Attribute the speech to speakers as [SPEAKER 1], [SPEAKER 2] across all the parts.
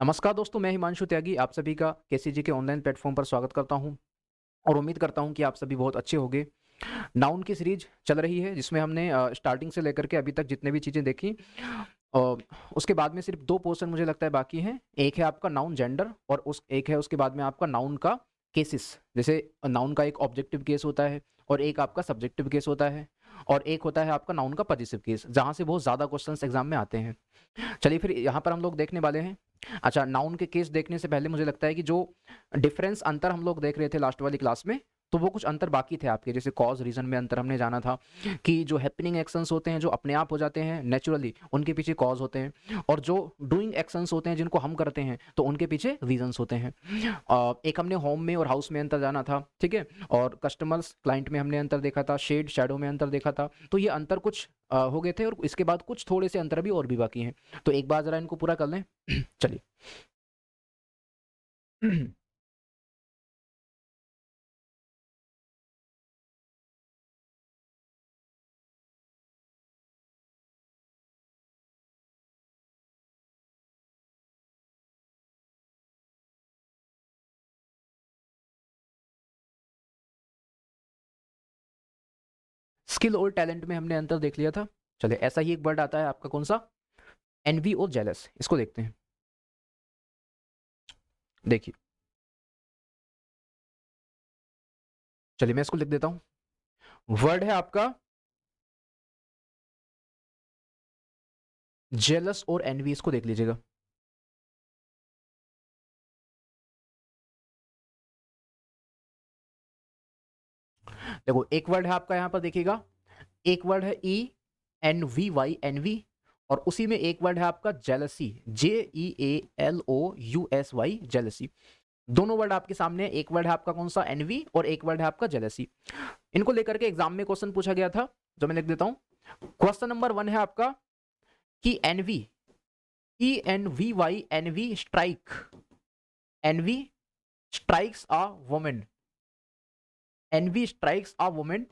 [SPEAKER 1] नमस्कार दोस्तों, मैं हिमांशु त्यागी आप सभी का केसीजी के ऑनलाइन प्लेटफॉर्म पर स्वागत करता हूं और उम्मीद करता हूं कि आप सभी बहुत अच्छे होंगे। नाउन की सीरीज चल रही है जिसमें हमने स्टार्टिंग से लेकर के अभी तक जितने भी चीज़ें देखी, अ, उसके बाद में सिर्फ 2 पोर्शन मुझे लगता है बाकी हैं। एक है आपका नाउन जेंडर और उस एक है उसके बाद में आपका नाउन का केसेस। जैसे नाउन का एक ऑब्जेक्टिव केस होता है और एक आपका सब्जेक्टिव केस होता है और एक होता है आपका नाउन का पजेसिव केस, जहाँ से बहुत ज़्यादा क्वेश्चंस एग्जाम में आते हैं। चलिए फिर यहाँ पर हम लोग देखने वाले हैं। अच्छा, नाउन के केस देखने से पहले मुझे लगता है कि जो डिफरेंस अंतर हम लोग देख रहे थे लास्ट वाली क्लास में, तो वो कुछ अंतर बाकी थे आपके। जैसे कॉज रीजन में अंतर हमने जाना था कि जो हैपनिंग एक्शंस होते हैं जो अपने आप हो जाते हैं नेचुरली, उनके पीछे कॉज होते हैं, और जो डूइंग एक्शंस होते हैं जिनको हम करते हैं तो उनके पीछे रीजंस होते हैं। एक हमने होम में और हाउस में अंतर जाना था, ठीक है, और कस्टमर्स क्लाइंट में हमने अंतर देखा था, शेड शैडो में अंतर देखा था। तो ये अंतर कुछ हो गए थे और इसके बाद कुछ थोड़े से अंतर भी और भी बाकी हैं। तो एक बार जरा इनको पूरा कर लें। चलिए। स्किल और टैलेंट में हमने अंतर देख लिया था। चलिए, ऐसा ही एक वर्ड आता है आपका, कौन सा? एनवी और जेलस। इसको देखते हैं। देखिए, चलिए मैं इसको लिख देता हूं। वर्ड है आपका जेलस और एनवी। इसको देख लीजिएगा। देखो, एक वर्ड है आपका यहां पर देखिएगा, एक वर्ड है E N V Y, envy. और उसी में एक वर्ड है आपका जेलसी, JEALOUSY, जेलसी। दोनों वर्ड आपके सामने हैं। एक वर्ड है आपका कौन सा? एनवी, और एक वर्ड है आपका जेलसी। इनको लेकर के एग्जाम में क्वेश्चन पूछा गया था, जो मैं लिख देता हूं। क्वेश्चन नंबर 1 है आपका कि envy, ENVY, envy strike, envy strikes a woman, envy strikes a woman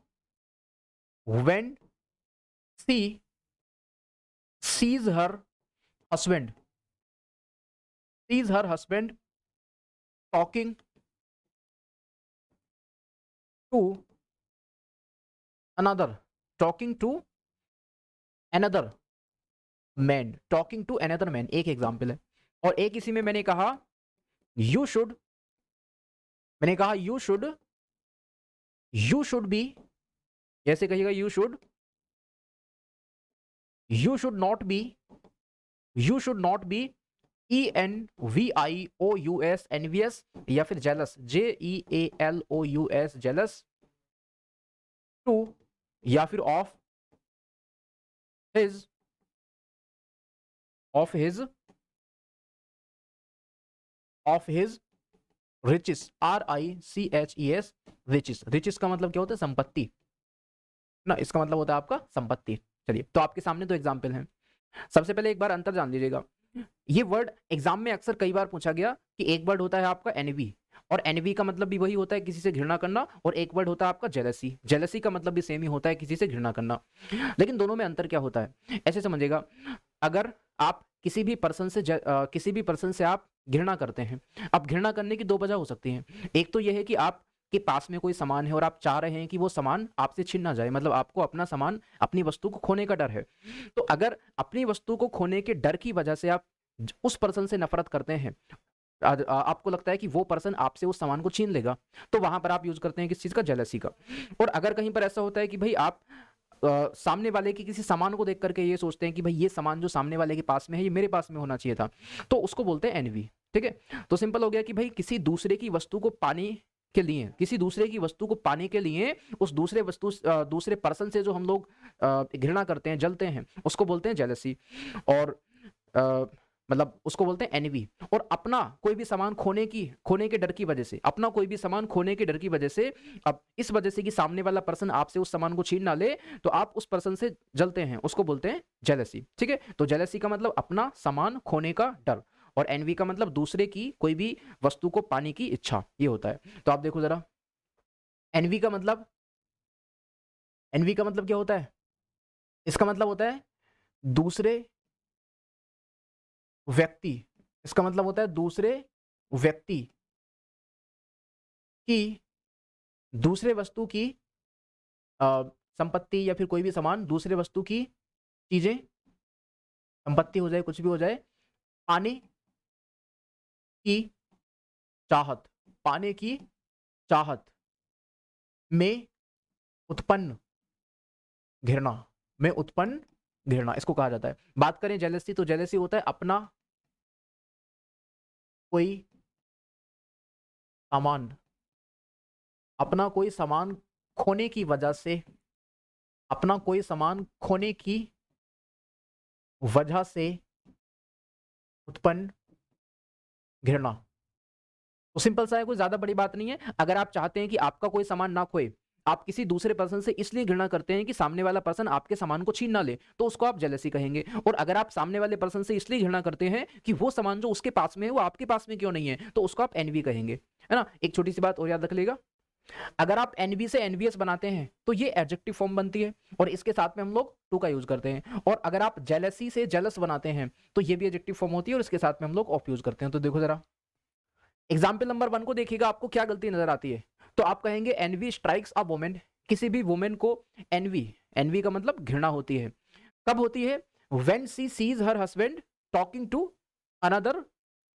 [SPEAKER 1] when she sees her husband, sees her husband talking to another, talking to another man, talking to another man। एक example है। और एक इसी में मैंने कहा you should, मैंने कहा यू शुड बी, ऐसे कहिएगा, you should not be, you should not be ENVIOUS, या फिर जेलस, JEALOUS, जेलस टू, या फिर his of his of his riches, RICHES, riches. Riches का मतलब क्या होता है? संपत्ति ना, इसका मतलब होता है आपका संपत्ति। चलिए, तो आपके सामने दो एग्जाम्पल हैं। सबसे पहले एक बार अंतर जान लीजिएगा। ये वर्ड एग्जाम में अक्सर कई बार पूछा गया कि एक वर्ड होता है आपका एनवी, और एनवी का मतलब भी वही होता है, किसी से घृणा करना, और एक वर्ड होता है आपका जेलसी। जेलसी का मतलब भी सेम ही होता है, किसी से घृणा करना। लेकिन दोनों में अंतर क्या होता है, ऐसे समझिएगा। अगर आप किसी भी पर्सन से आप घृणा करते हैं। अब घृणा करने की दो वजह हो सकती हैं। एक तो यह है कि आप के पास में कोई सामान है और आप चाह रहे हैं कि वो सामान आपसे छिन ना जाए, मतलब आपको अपना सामान, अपनी वस्तु को खोने का डर है। तो अगर अपनी वस्तु को खोने के डर की वजह से आप उस पर्सन से नफरत करते हैं, आपको लगता है कि वो पर्सन आपसे उस सामान को छीन लेगा, तो वहां पर आप यूज करते हैं किस चीज का? जेलसी का। और अगर कहीं पर ऐसा होता है कि भाई आप सामने वाले के किसी सामान को देख करके ये सोचते हैं कि भाई ये सामान जो सामने वाले के पास में है ये मेरे पास में होना चाहिए था, तो उसको बोलते हैं एनवी। ठीक है, तो सिंपल हो गया कि भाई किसी दूसरे की वस्तु को पाने के लिए, किसी दूसरे की वस्तु को पाने के लिए उस दूसरे पर्सन से जो हम लोग घृणा करते हैं, जलते हैं, उसको बोलते हैं जेलसी। और अ, मतलब उसको बोलते हैं एनवी। और अपना कोई भी सामान खोने के डर की वजह से, अपना कोई भी सामान खोने के डर की वजह से, अब इस वजह से कि सामने वाला पर्सन आपसे उस सामान को छीन ना ले, तो आप उस पर्सन से जलते हैं, उसको बोलते हैं जेलसी। ठीक है, तो जेलसी का मतलब अपना सामान खोने का डर, और एनवी का मतलब दूसरे की कोई भी वस्तु को पाने की इच्छा, ये होता है। तो आप देखो जरा, एनवी का मतलब, एनवी का मतलब क्या होता है? इसका मतलब होता है दूसरे व्यक्ति इसका मतलब होता है दूसरे व्यक्ति की, दूसरे वस्तु की संपत्ति या फिर कोई भी सामान, दूसरे वस्तु की चीजें, संपत्ति हो जाए कुछ भी हो जाए, पाने की चाहत, पाने की चाहत में उत्पन्न घृणा, में उत्पन्न घृणा, इसको कहा जाता है। बात करें जेलसी, तो जेलसी होता है अपना कोई सामान, अपना कोई सामान खोने की वजह से, अपना कोई सामान खोने की वजह से उत्पन्न घृणा। तो सिंपल सा है, कोई ज्यादा बड़ी बात नहीं है। अगर आप चाहते हैं कि आपका कोई सामान ना खोए, आप किसी दूसरे पर्सन से इसलिए घृणा करते हैं कि सामने वाला पर्सन आपके सामान को छीन ना ले, तो उसको आप जेलसी कहेंगे। और अगर आप सामने वाले पर्सन से इसलिए घृणा करते हैं कि वो सामान जो उसके पास में है वो आपके पास में क्यों नहीं है, तो उसको आप एनवी कहेंगे, है ना। एक छोटी सी बात और याद रख लेगा, अगर आप एनवी से एनवीएस बनाते हैं तो ये एडजेक्टिव फॉर्म बनती है और इसके साथ में हम लोग टू का यूज करते हैं। और अगर आप जेलसी से जेलस बनाते हैं तो ये भी एडजेक्टिव फॉर्म होती है और इसके साथ में हम लोग ऑफ यूज करते हैं। तो देखो जरा एग्जाम्पल नंबर 1 को देखिएगा, आपको क्या गलती नजर आती है। तो आप कहेंगे एनवी स्ट्राइक्स अ वुमन, किसी भी वुमेन को एनवी, एनवी का मतलब घृणा होती है। कब होती है? When she sees her husband talking to another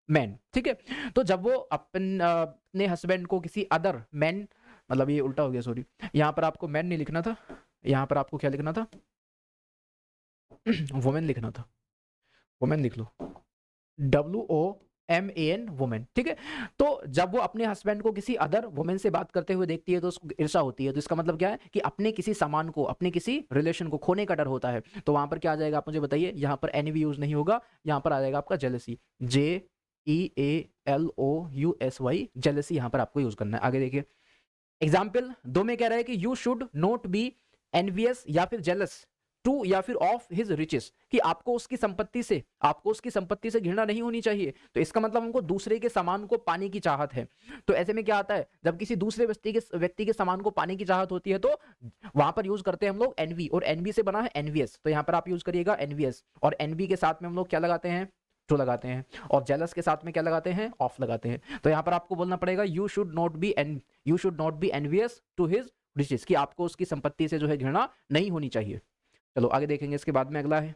[SPEAKER 1] man, ठीक है। तो जब वो अपने हस्बैंड को किसी अदर मैन, मतलब ये उल्टा हो गया, सॉरी, यहाँ पर आपको मैन नहीं लिखना था, यहाँ पर आपको क्या लिखना था, वुमेन लिखना था, वुमेन लिख लो, WOMAN, वुमेन, ठीक है। तो जब वो अपने हस्बैंड को किसी अदर वुमेन से बात करते हुए देखती है तो उसको ईर्ष्या होती है। तो इसका मतलब क्या है कि अपने किसी सामान को, अपने किसी रिलेशन को खोने का डर होता है। तो वहां पर क्या आ जाएगा, आप मुझे बताइए। यहाँ पर एनवी यूज नहीं होगा, यहाँ पर आ जाएगा आपका जेलसी, JEALOUSY, जेलसी यहाँ पर आपको यूज करना है। आगे देखिए एग्जाम्पल 2 में कह रहा है कि you should not be envious या फिर जेलस टू या फिर ऑफ हिज रिचेस, कि आपको उसकी संपत्ति से, आपको उसकी संपत्ति से घृणा नहीं होनी चाहिए। तो इसका मतलब हमको दूसरे के सामान को पाने की चाहत है। तो ऐसे में क्या आता है, जब किसी दूसरे व्यक्ति के सामान को पाने की चाहत होती है तो वहां पर यूज करते हैं हम लोग एनवी, और एनवी से बना है एनवीएस, तो यहां पर आप यूज करिएगा एनवीएस। और एनवी के साथ में हम लोग क्या लगाते हैं, ट्रू लगाते हैं। और जेलस के साथ में क्या लगाते हैं, ऑफ लगाते हैं। तो यहां पर आपको बोलना पड़ेगा you should not be you should not be envious to his riches, कि आपको उसकी संपत्ति से जो है घृणा नहीं होनी चाहिए। चलो आगे देखेंगे, इसके बाद में अगला है,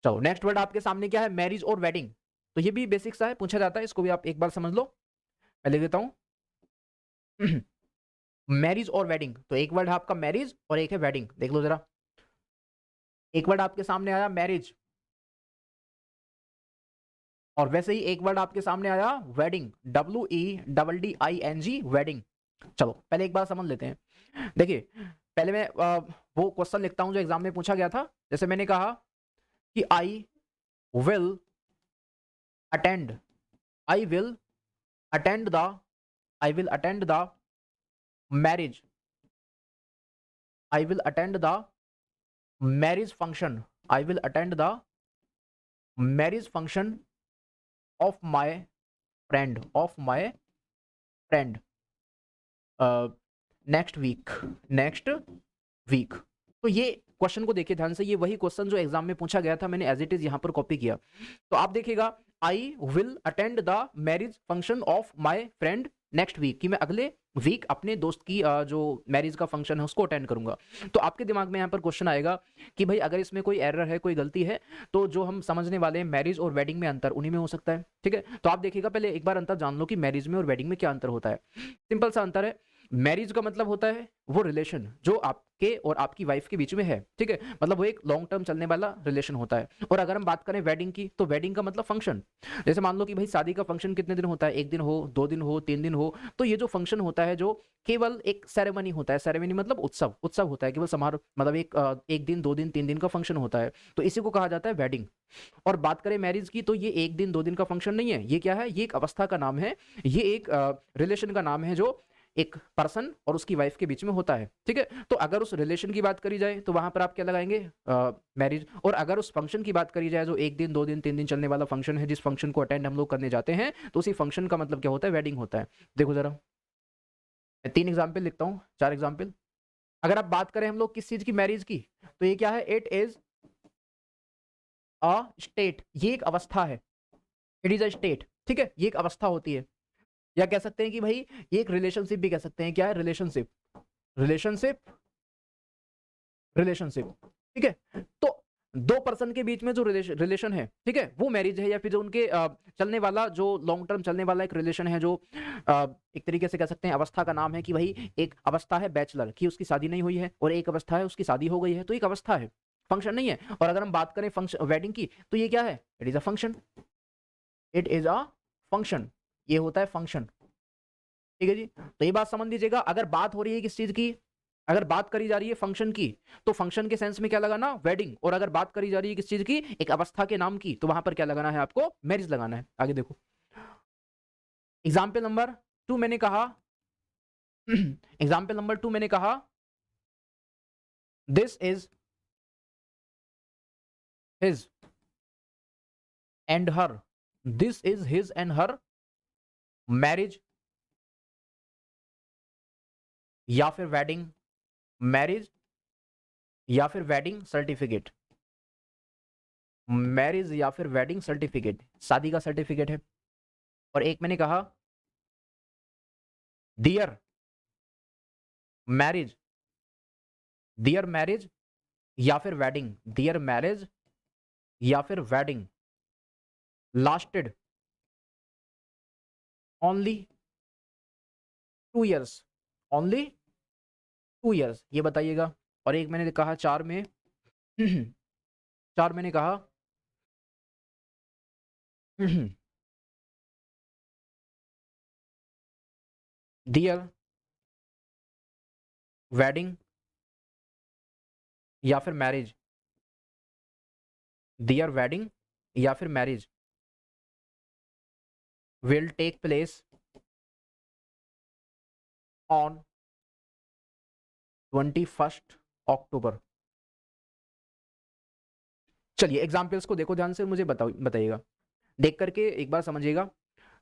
[SPEAKER 1] चलो नेक्स्ट वर्ड आपके सामने क्या है, मैरिज और वेडिंग। तो ये भी बेसिक सा है, पूछा जाता है, इसको भी आप एक बार समझ लो। मैं लिख देता हूं मैरिज और वेडिंग। तो एक वर्ड है आपका मैरिज और एक है वेडिंग, देख लो जरा। एक वर्ड आपके सामने आया मैरिज, और वैसे ही एक वर्ड आपके सामने आया वेडिंग, WEDDING, वेडिंग। चलो पहले एक बार समझ लेते हैं। देखिए पहले मैं वो क्वेश्चन लिखता हूं जो एग्जाम में पूछा गया था। जैसे मैंने कहा कि will attend I will attend the I will attend the marriage, I will attend the marriage function, I will attend the marriage function of my friend, of my friend next week, next week. तो ये question को देखिए ध्यान से, ये वही question जो exam में पूछा गया था, मैंने एज इट इज यहां पर कॉपी किया। तो आप देखिएगा I will attend the marriage function of my friend next week, कि मैं अगले वीक अपने दोस्त की जो मैरिज का फंक्शन है उसको अटेंड करूंगा। तो आपके दिमाग में यहाँ पर क्वेश्चन आएगा कि भाई अगर इसमें कोई एरर है, कोई गलती है, तो जो हम समझने वाले हैं मैरिज और वेडिंग में अंतर उन्हीं में हो सकता है, ठीक है। तो आप देखिएगा पहले एक बार अंतर जान लो कि मैरिज में और वेडिंग में क्या अंतर होता है। सिंपल सा अंतर है, मैरिज का मतलब होता है वो रिलेशन जो आपके और आपकी वाइफ के बीच में है, ठीक है, मतलब वो एक लॉन्ग टर्म चलने वाला रिलेशन होता है। और अगर हम बात करें वेडिंग की, तो वेडिंग का मतलब फंक्शन। जैसे मान लो कि भाई शादी का फंक्शन कितने दिन होता है, 1 दिन हो, 2 दिन हो, 3 दिन हो, तो ये जो फंक्शन होता है जो केवल एक सेरेमनी होता है, सेरेमनी मतलब उत्सव, उत्सव होता है, केवल समारोह, मतलब एक दिन, 2 दिन, 3 दिन का फंक्शन होता है, तो इसी को कहा जाता है वेडिंग। और बात करें मैरिज की, तो ये 1 दिन 2 दिन का फंक्शन नहीं है, ये क्या है, ये एक अवस्था का नाम है, ये एक रिलेशन का नाम है जो एक पर्सन और उसकी वाइफ के बीच में होता है, ठीक है। तो अगर उस रिलेशन की बात करी जाए तो वहां पर आप क्या लगाएंगे, मैरिज। और अगर उस फंक्शन की बात करी जाए जो 1 दिन 2 दिन 3 दिन चलने वाला फंक्शन है, जिस फंक्शन को अटेंड हम लोग करने जाते हैं, तो उसी फंक्शन का मतलब क्या होता है, वेडिंग होता है। देखो जरा मैं 3 एग्जाम्पल लिखता हूँ, 4 एग्जाम्पल। अगर आप बात करें हम लोग किस चीज की, मैरिज की, तो ये क्या है, इट इज अ स्टेट, ये एक अवस्था है, इट इज अ स्टेट, ठीक है, ये एक अवस्था होती है। या कह सकते हैं कि भाई ये एक रिलेशनशिप भी कह सकते हैं, क्या है, रिलेशनशिप, रिलेशनशिप, रिलेशनशिप, ठीक है। तो दो पर्सन के बीच में जो रिलेशन है, ठीक है, वो मैरिज है, या फिर जो उनके चलने वाला, जो लॉन्ग टर्म चलने वाला एक रिलेशन है, जो एक तरीके से कह सकते हैं अवस्था का नाम है, कि भाई एक अवस्था है बैचलर की, उसकी शादी नहीं हुई है, और एक अवस्था है उसकी शादी हो गई है, तो एक अवस्था है, फंक्शन नहीं है। और अगर हम बात करें फंक्शन वेडिंग की, तो ये क्या है, it is a function, it is a function, ये होता है फंक्शन, ठीक है जी। तो ये बात समझ लीजिएगा, अगर बात हो रही है किस चीज की, अगर बात करी जा रही है फंक्शन की, तो फंक्शन के सेंस में क्या लगाना, वेडिंग, और अगर बात करी जा रही है किस चीज की, एक अवस्था के नाम की, तो वहां पर क्या लगाना है आपको, मैरिज लगाना है। आगे देखो, एग्जाम्पल नंबर 2 मैंने कहा एग्जाम्पल नंबर 2 मैंने कहा, this is his and her, this is his and her marriage, या फिर वेडिंग, मैरिज या फिर वेडिंग सर्टिफिकेट, मैरिज या फिर वेडिंग सर्टिफिकेट, शादी का सर्टिफिकेट है। और एक मैंने कहा, डियर मैरिज, डियर मैरिज या फिर वेडिंग, डियर मैरिज या फिर wedding lasted only 2 years, only 2 years, ये बताइएगा। और एक मैंने कहा चार में चार मैंने कहा डियर वेडिंग या फिर मैरिज, डियर वेडिंग या फिर marriage will take place on 21 October. चलिए एग्जाम्पल्स को देखो ध्यान से, मुझे बताइएगा, देख करके एक बार समझिएगा।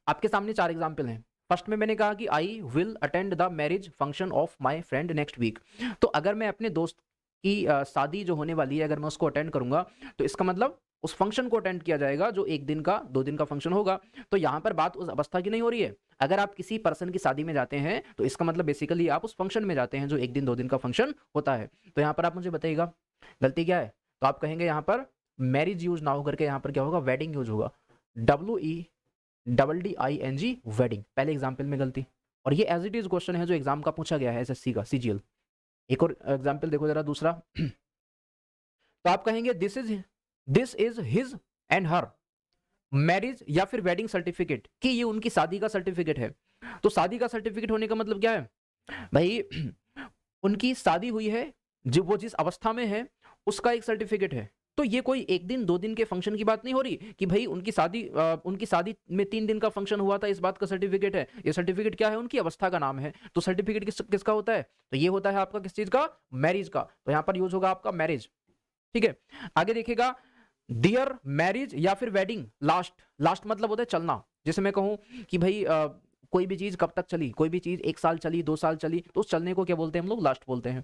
[SPEAKER 1] आपके सामने 4 एग्जाम्पल हैं। फर्स्ट में मैंने कहा कि I will attend the marriage function of my friend next week. तो अगर मैं अपने दोस्त की शादी जो होने वाली है, अगर मैं उसको अटेंड करूंगा, तो इसका मतलब उस फंक्शन को अटेंड किया जाएगा, जो 1 दिन का 2 दिन का फंक्शन होगा। तो यहाँ पर बात उस अवस्था की नहीं हो रही है। अगर आप किसी पर्सन की शादी में जाते हैं, तो इसका मतलब बेसिकली आप उस फंक्शन में जाते हैं, जो 1 दिन 2 दिन का फंक्शन होता है। तो यहाँ पर आप मुझे बताइएगा गलती क्या है। तो आप कहेंगे यहाँ पर मैरिज यूज ना होकर के यहाँ पर क्या होगा, वेडिंग यूज होगा, WEDDING वेडिंग, पहले एग्जाम्पल में गलती। और ये एज इट इज क्वेश्चन है जो एग्जाम का पूछा गया है, एसएससी का, CGL। एक और एग्जाम्पल देखो जरा, दूसरा तो आप कहेंगे this is his and her marriage या फिर वेडिंग सर्टिफिकेट, कि ये उनकी शादी का सर्टिफिकेट है। तो शादी का सर्टिफिकेट होने का मतलब क्या है भाई, उनकी शादी हुई है, जो वो जिस अवस्था में है उसका एक सर्टिफिकेट है। तो ये कोई 1 दिन 2 दिन के फंक्शन की बात नहीं हो रही कि भाई उनकी शादी में 3 दिन का फंक्शन हुआ था, इस बात का सर्टिफिकेट है। ये सर्टिफिकेट क्या है, उनकी अवस्था का नाम है। तो सर्टिफिकेट किसका होता है, तो ये होता है आपका किस चीज का, मैरिज का। तो यहाँ पर यूज होगा आपका मैरिज, ठीक है। आगे देखिएगा, डियर मैरिज या फिर वेडिंग लास्ट, लास्ट मतलब होता है चलना। जैसे मैं कहूं कि भाई कोई भी चीज कब तक चली, कोई भी चीज 1 साल चली, 2 साल चली, तो उस चलने को क्या बोलते हैं हम लोग, लास्ट बोलते हैं,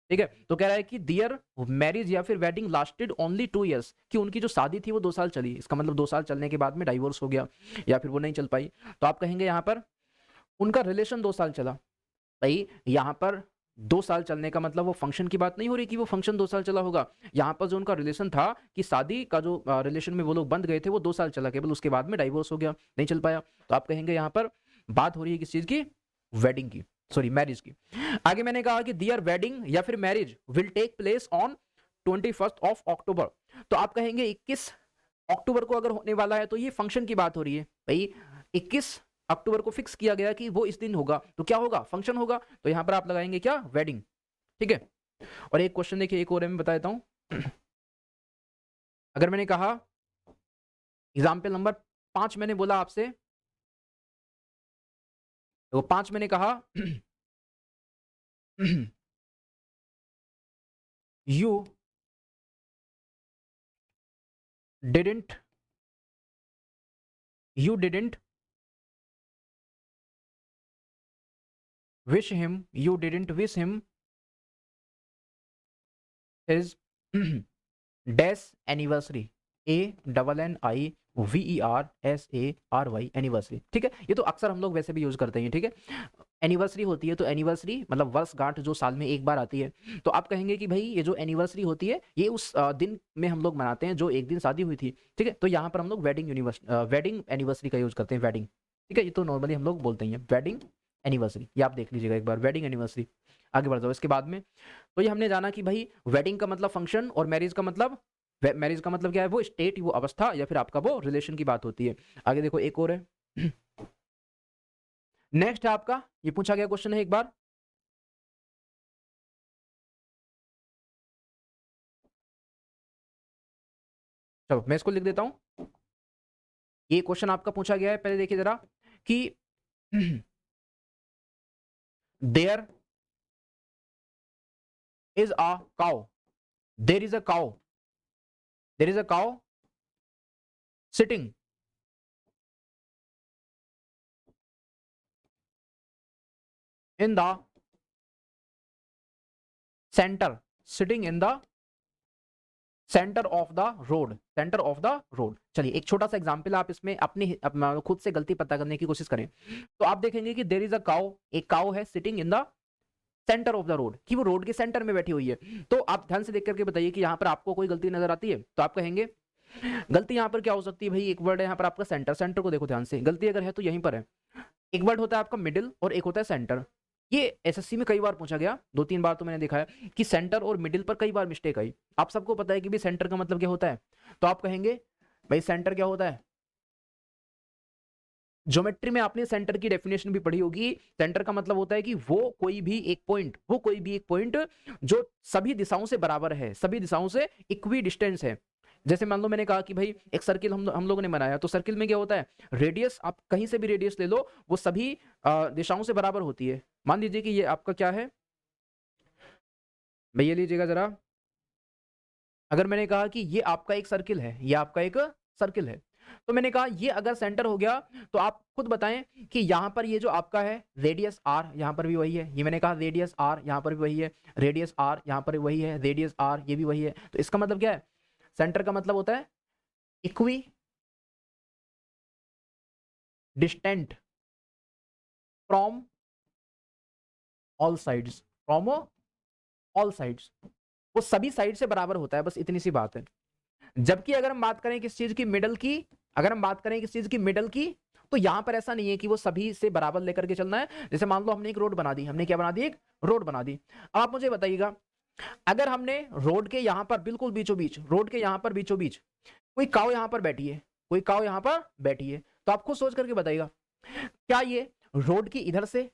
[SPEAKER 1] ठीक है। तो कह रहा है कि डियर मैरिज या फिर वेडिंग लास्टेड ओनली 2 years, कि उनकी जो शादी थी वो 2 साल चली, इसका मतलब 2 साल चलने के बाद में डाइवोर्स हो गया, या फिर वो नहीं चल पाई। तो आप कहेंगे यहाँ पर उनका रिलेशन 2 साल चला। भाई यहाँ पर 2 साल चलने का मतलब वो फंक्शन की बात नहीं हो रही कि वो फंक्शन 2 साल चला होगा। यहाँ पर जो उनका रिलेशन था, कि शादी का जो रिलेशन में वो लोग बंध गए थे, वो 2 साल चला, केवल उसके बाद में डाइवोर्स हो गया, नहीं चल पाया। तो आप कहेंगे यहाँ पर बात हो रही है किस चीज की, वेडिंग की, सॉरी मैरिज की। आगे मैंने कहा कि दियर वेडिंग या फिर marriage will take place on 21 October. तो आप कहेंगे 21 अक्टूबर को अगर होने वाला है, तो ये फंक्शन की बात हो रही है भाई। 21 अक्टूबर को फिक्स किया गया कि वो इस दिन होगा, तो क्या होगा, फंक्शन होगा। तो यहां पर आप लगाएंगे क्या, वेडिंग, ठीक है। और एक क्वेश्चन देखिए, एक और मैं बता देता हूं। अगर मैंने कहा एग्जाम्पल नंबर 5 मैंने बोला आपसे, तो 5 मैंने कहा you didn't you didn't wish him, you didn't wish him his dash anniversary, ANNIVERSARY, anniversary. ठीक है, ये तो अक्सर हम लोग वैसे भी यूज करते हैं। ठीक है, एनिवर्सरी होती है तो एनिवर्सरी मतलब वर्षगांठ जो साल में एक बार आती है। तो आप कहेंगे कि भाई ये जो एनिवर्सरी होती है ये उस दिन में हम लोग मनाते हैं जो एक दिन शादी हुई थी। ठीक है, तो यहाँ पर हम लोग वेडिंग एनिवर्सरी का यूज करते हैं, वेडिंग। ठीक है, ये तो नॉर्मली हम लोग बोलते हैं वेडिंग एनिवर्सरी, ये आप देख लीजिएगा एक बार, वेडिंग एनिवर्सरी। आगे बढ़ जाओ इसके बाद में। तो ये हमने जाना कि भाई वेडिंग का मतलब फंक्शन और मैरिज का मतलब क्या है, वो स्टेट, वो अवस्था या फिर आपका वो रिलेशन की बात होती है। आगे देखो एक और है। नेक्स्ट है आपका, ये पूछा गया क्वेश्चन है एक बार, चलो मैं इसको लिख देता हूं। ये क्वेश्चन आपका पूछा गया है, पहले देखिए जरा कि there is a cow, there is a cow, there is a cow sitting in the centre, sitting in the centre of the road, centre of the road. चलिए एक छोटा सा एग्जांपल आप इसमें खुद से गलती पता करने की कोशिश करें। तो आप देखेंगे कि देयर इज अ काउ, एक काउ है sitting in the centre of the road, कि वो रोड के सेंटर में बैठी हुई है। तो आप ध्यान से देख करके बताइए कि यहाँ पर आपको कोई गलती नजर आती है। तो आप कहेंगे गलती यहाँ पर क्या हो सकती है भाई, एक वर्ड है यहाँ पर आपका सेंटर, सेंटर को देखो ध्यान से, गलती अगर है तो यहीं पर है। एक वर्ड होता है आपका मिडिल और एक होता है सेंटर। ये एसएससी में कई बार पूछा गया, 2-3 बार तो मैंने देखा है कि सेंटर और मिडिल पर कई बार मिस्टेक आई। आप सबको पता है कि भाई सेंटर का मतलब क्या होता है। तो आप कहेंगे भाई सेंटर क्या होता है, ज्योमेट्री में आपने सेंटर की डेफिनेशन भी पढ़ी होगी। सेंटर का मतलब होता है कि वो कोई भी एक पॉइंट, वो कोई भी एक पॉइंट जो सभी दिशाओं से बराबर है, सभी दिशाओं से इक्वी डिस्टेंस है। जैसे मान लो मैंने कहा कि भाई एक सर्किल हम लोगों ने बनाया, तो सर्किल में क्या होता है, रेडियस, आप कहीं से भी रेडियस ले लो, वो सभी दिशाओं से बराबर होती है। मान लीजिए कि ये आपका क्या है, भैया लीजिएगा जरा, अगर मैंने कहा कि ये आपका एक सर्किल है, ये आपका एक सर्किल है, तो मैंने कहा ये अगर सेंटर हो गया, तो आप खुद बताएं कि यहां पर ये जो आपका है रेडियस आर, यहां पर भी वही है, ये मैंने कहा रेडियस आर, यहां पर भी वही है, रेडियस आर यहां पर भी वही है, रेडियस आर ये भी वही है। तो इसका मतलब क्या है, सेंटर का मतलब होता है equi distant from all sides, from all sides, वो सभी साइड से बराबर होता है, बस इतनी सी बात है। जबकि अगर हम बात करें किस चीज की, मिडल की, अगर हम बात करें किस चीज की, मिडल की, तो यहां पर ऐसा नहीं है कि वो सभी से बराबर लेकर के चलना है। जैसे मान लो हमने एक रोड बना दी, हमने क्या बना दी, एक रोड बना दी। अब आप मुझे बताइएगा, अगर हमने रोड के यहां पर बिल्कुल बीचों बीच, रोड के यहां पर बीचों बीच कोई काऊ यहां पर बैठी है, कोई काऊ यहां पर बैठी है, तो आप खुद सोच करके बताइएगा, क्या ये रोड की इधर से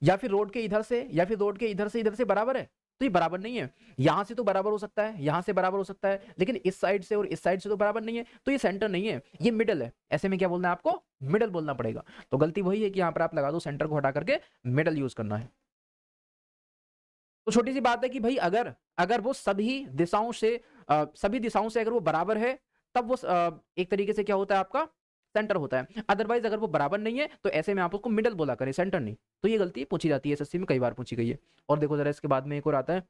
[SPEAKER 1] या फिर रोड के इधर से या फिर रोड के इधर से बराबर है। तो ये बराबर नहीं है। यहां से तो बराबर हो सकता है, यहां से बराबर हो सकता है, लेकिन इस साइड से और इस साइड से तो बराबर नहीं है। तो ये सेंटर नहीं है, ये मिडल है। ऐसे में क्या बोलना है आपको, मिडल बोलना पड़ेगा। तो गलती वही है कि यहां पर आप लगा दो, सेंटर को हटा करके मिडल यूज करना है। तो छोटी सी बात है कि भाई अगर अगर वो सभी दिशाओं से अगर वो बराबर है, तब वो एक तरीके से क्या होता है आपका, सेंटर होता है। अदरवाइज अगर वो बराबर नहीं है, तो ऐसे में आप उसको मिडल बोला करें, सेंटर नहीं। तो ये गलती पूछी जाती है एसएससी में, कई बार पूछी गई है। और देखो जरा इसके बाद में एक और आता है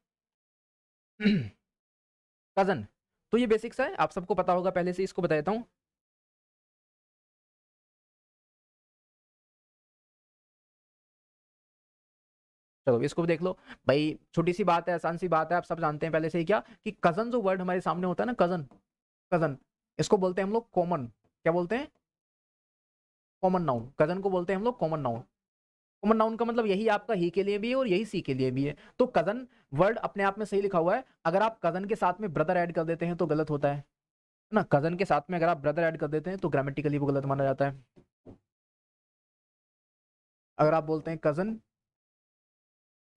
[SPEAKER 1] कजन। तो ये बेसिक्स है, आप सबको पता होगा, पहले से इसको बता देता हूं। चलो इसको भी देख लो भाई, छोटी सी बात है, आसान सी बात है, आप सब जानते हैं पहले से ही, क्या कि कजन जो वर्ड हमारे सामने होता है ना, कजन, कजन, इसको बोलते हैं हम लोग कॉमन, क्या बोलते हैं, कॉमन नाउन। कजन को बोलते हैं हम लोग कॉमन नाउन। कॉमन नाउन का मतलब यही आपका ही के लिए भी है और यही सी के लिए भी है। तो कजन वर्ड अपने आप में सही लिखा हुआ है। अगर आप कजन के साथ में ब्रदर ऐड कर देते हैं तो गलत होता है ना। कजन के साथ में अगर आप ब्रदर ऐड कर देते हैं तो ग्रामेटिकली वो गलत माना जाता है। अगर आप बोलते हैं कजन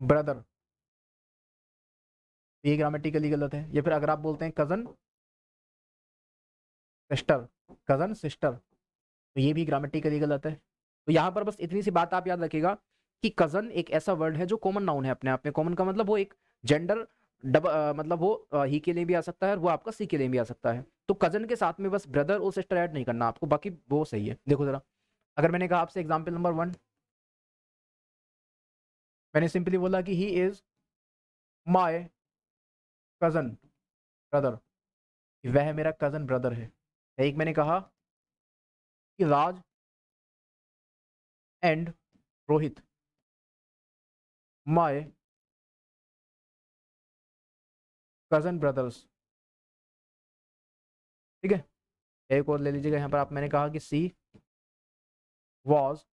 [SPEAKER 1] ब्रदर, ये ग्रामेटिकली गलत है। या फिर अगर आप बोलते हैं कजन सिस्टर, कजन सिस्टर, तो ये भी ग्रामेटिकली गलत है। तो यहाँ पर बस इतनी सी बात आप याद रखिएगा कि कजन एक ऐसा वर्ड है जो कॉमन नाउन है अपने आप में। कॉमन का मतलब वो एक जेंडर मतलब वो ही के लिए भी आ सकता है और वो आपका सी के लिए भी आ सकता है। तो कजन के साथ में बस ब्रदर और सिस्टर ऐड नहीं करना आपको, बाकी वो सही है। देखो जरा, अगर मैंने कहा आपसे एग्जाम्पल नंबर 1, मैंने सिंपली बोला कि he is my cousin brother, वह मेरा कजन ब्रदर है। एक मैंने कहा कि Raj and Rohit my cousin brothers, ठीक है। एक और ले लीजिएगा यहाँ पर आप, मैंने कहा कि सी वॉज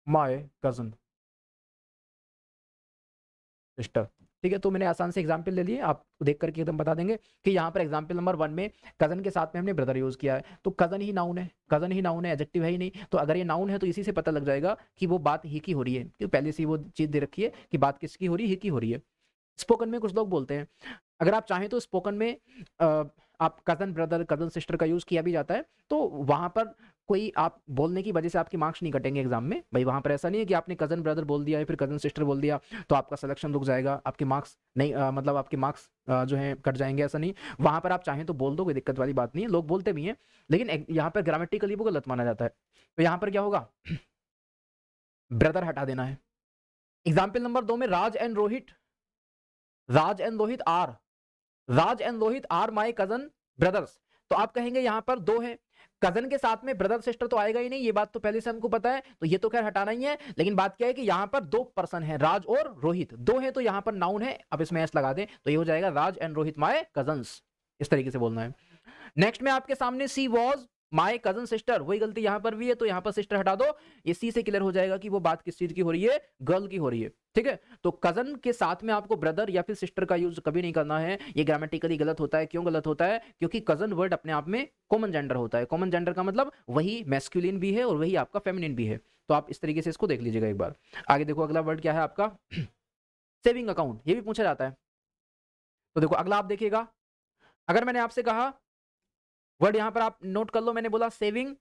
[SPEAKER 1] माय कजन सिस्टर, ठीक है। तो मैंने आसान से एग्जाम्पल ले लिए, आप देख करके एकदम बता देंगे कि यहाँ पर एग्जाम्पल नंबर 1 में कजन के साथ में हमने ब्रदर यूज किया है, तो कजन ही नाउन है, कजन ही नाउन है, एडजेक्टिव है ही नहीं। तो अगर ये नाउन है तो इसी से पता लग जाएगा कि वो बात ही की हो रही है, क्योंकि पहले से ही वो चीज दे रखी है कि बात किसकी हो रही है, ही की हो रही है। स्पोकन में कुछ लोग बोलते हैं, अगर आप चाहें तो स्पोकन में आप कजन ब्रदर कजन सिस्टर का यूज किया भी जाता है, तो वहां पर कोई आप बोलने की वजह से आपके मार्क्स नहीं कटेंगे एग्जाम में भाई। वहां पर ऐसा नहीं है कि आपने कजन ब्रदर बोल दिया या फिर कजन सिस्टर बोल दिया तो आपका सिलेक्शन रुक जाएगा, आपके मार्क्स नहीं मतलब आपके मार्क्स जो है कट जाएंगे, ऐसा नहीं। वहां पर आप चाहें तो बोल दो, कोई दिक्कत वाली बात नहीं है, लोग बोलते भी हैं, लेकिन यहाँ पर ग्रामेटिकली वो गलत माना जाता है। तो यहाँ पर क्या होगा, ब्रदर हटा देना है। एग्जाम्पल नंबर 2 में Raj and Rohit, Raj and Rohit are, Raj and Rohit are my cousin brothers. तो आप कहेंगे यहां पर दो है, कजन के साथ में ब्रदर सिस्टर तो आएगा ही नहीं, ये बात तो पहले से हमको पता है, तो ये तो खैर हटाना ही है। लेकिन बात क्या है कि यहां पर दो पर्सन है, राज और रोहित, दो है तो यहां पर नाउन है, अब इसमें एस लगा दें तो ये हो जाएगा राज एंड रोहित माय कजन्स, इस तरीके से बोलना है। नेक्स्ट में आपके सामने सी वॉज माय कजन सिस्टर, वही गलती यहां पर भी है, तो यहां पर सिस्टर हटा दो, ये सी से क्लियर हो जाएगा कि वो बात किस चीज की हो रही है, गर्ल की हो रही है, ठीक है। तो कजन के साथ में आपको ब्रदर या फिर सिस्टर का यूज कभी नहीं करना है, ये ग्रामेटिकली गलत होता है। क्यों गलत होता है, क्योंकि कजन वर्ड अपने आप में कॉमन जेंडर होता है, कॉमन जेंडर का मतलब वही मैस्कुलिन भी है और वही आपका फेमिनिन भी है। तो आप इस तरीके से इसको देख लीजिएगा एक बार। आगे देखो अगला वर्ड क्या है आपका, सेविंग अकाउंट, ये भी पूछा जाता है। तो देखो अगला आप देखिएगा, अगर मैंने आपसे कहा वर्ड यहां पर आप नोट कर लो, मैंने बोला सेविंग,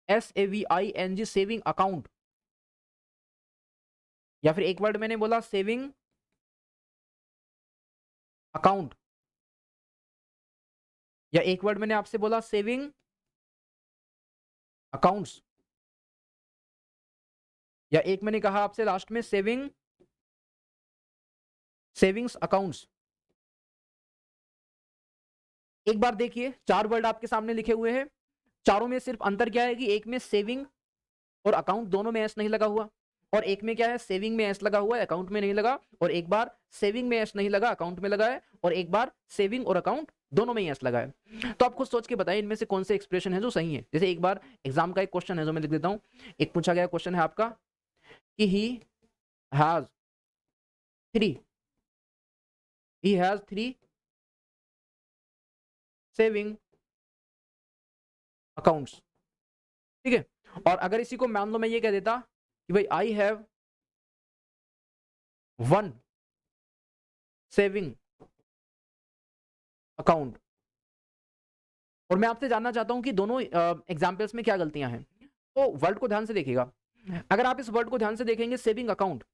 [SPEAKER 1] SAVING, सेविंग अकाउंट, या फिर एक वर्ड मैंने बोला सेविंग अकाउंट, या एक वर्ड मैंने आपसे बोला सेविंग अकाउंट्स, या एक मैंने कहा आपसे लास्ट में सेविंग्स अकाउंट्स। एक बार देखिए, चार वर्ड आपके सामने लिखे हुए हैं, चारों में सिर्फ अंतर क्या है कि एक में सेविंग और अकाउंट दोनों में एस नहीं लगा हुआ, और एक में क्या है सेविंग में एस लगा हुआ है, अकाउंट में नहीं लगा, और एक बार सेविंग में एस नहीं लगा, अकाउंट में लगा है, और एक बार सेविंग और अकाउंट दोनों में ही एस लगा है। तो आप खुद सोच के बताइए इनमें से कौन से एक्सप्रेशन है जो सही है। जैसे एक बार एग्जाम का एक क्वेश्चन है जो मैं लिख देता हूं, एक पूछा गया क्वेश्चन है आपका कि has three he has three saving accounts, ठीक है। और अगर इसी को मान लो मैं ये कह देता कि भाई I have one saving account, और मैं आपसे जानना चाहता हूं कि दोनों एग्जाम्पल्स में क्या गलतियां हैं। तो वर्ड को ध्यान से देखिएगा, अगर आप इस वर्ड को ध्यान से देखेंगे सेविंग अकाउंट,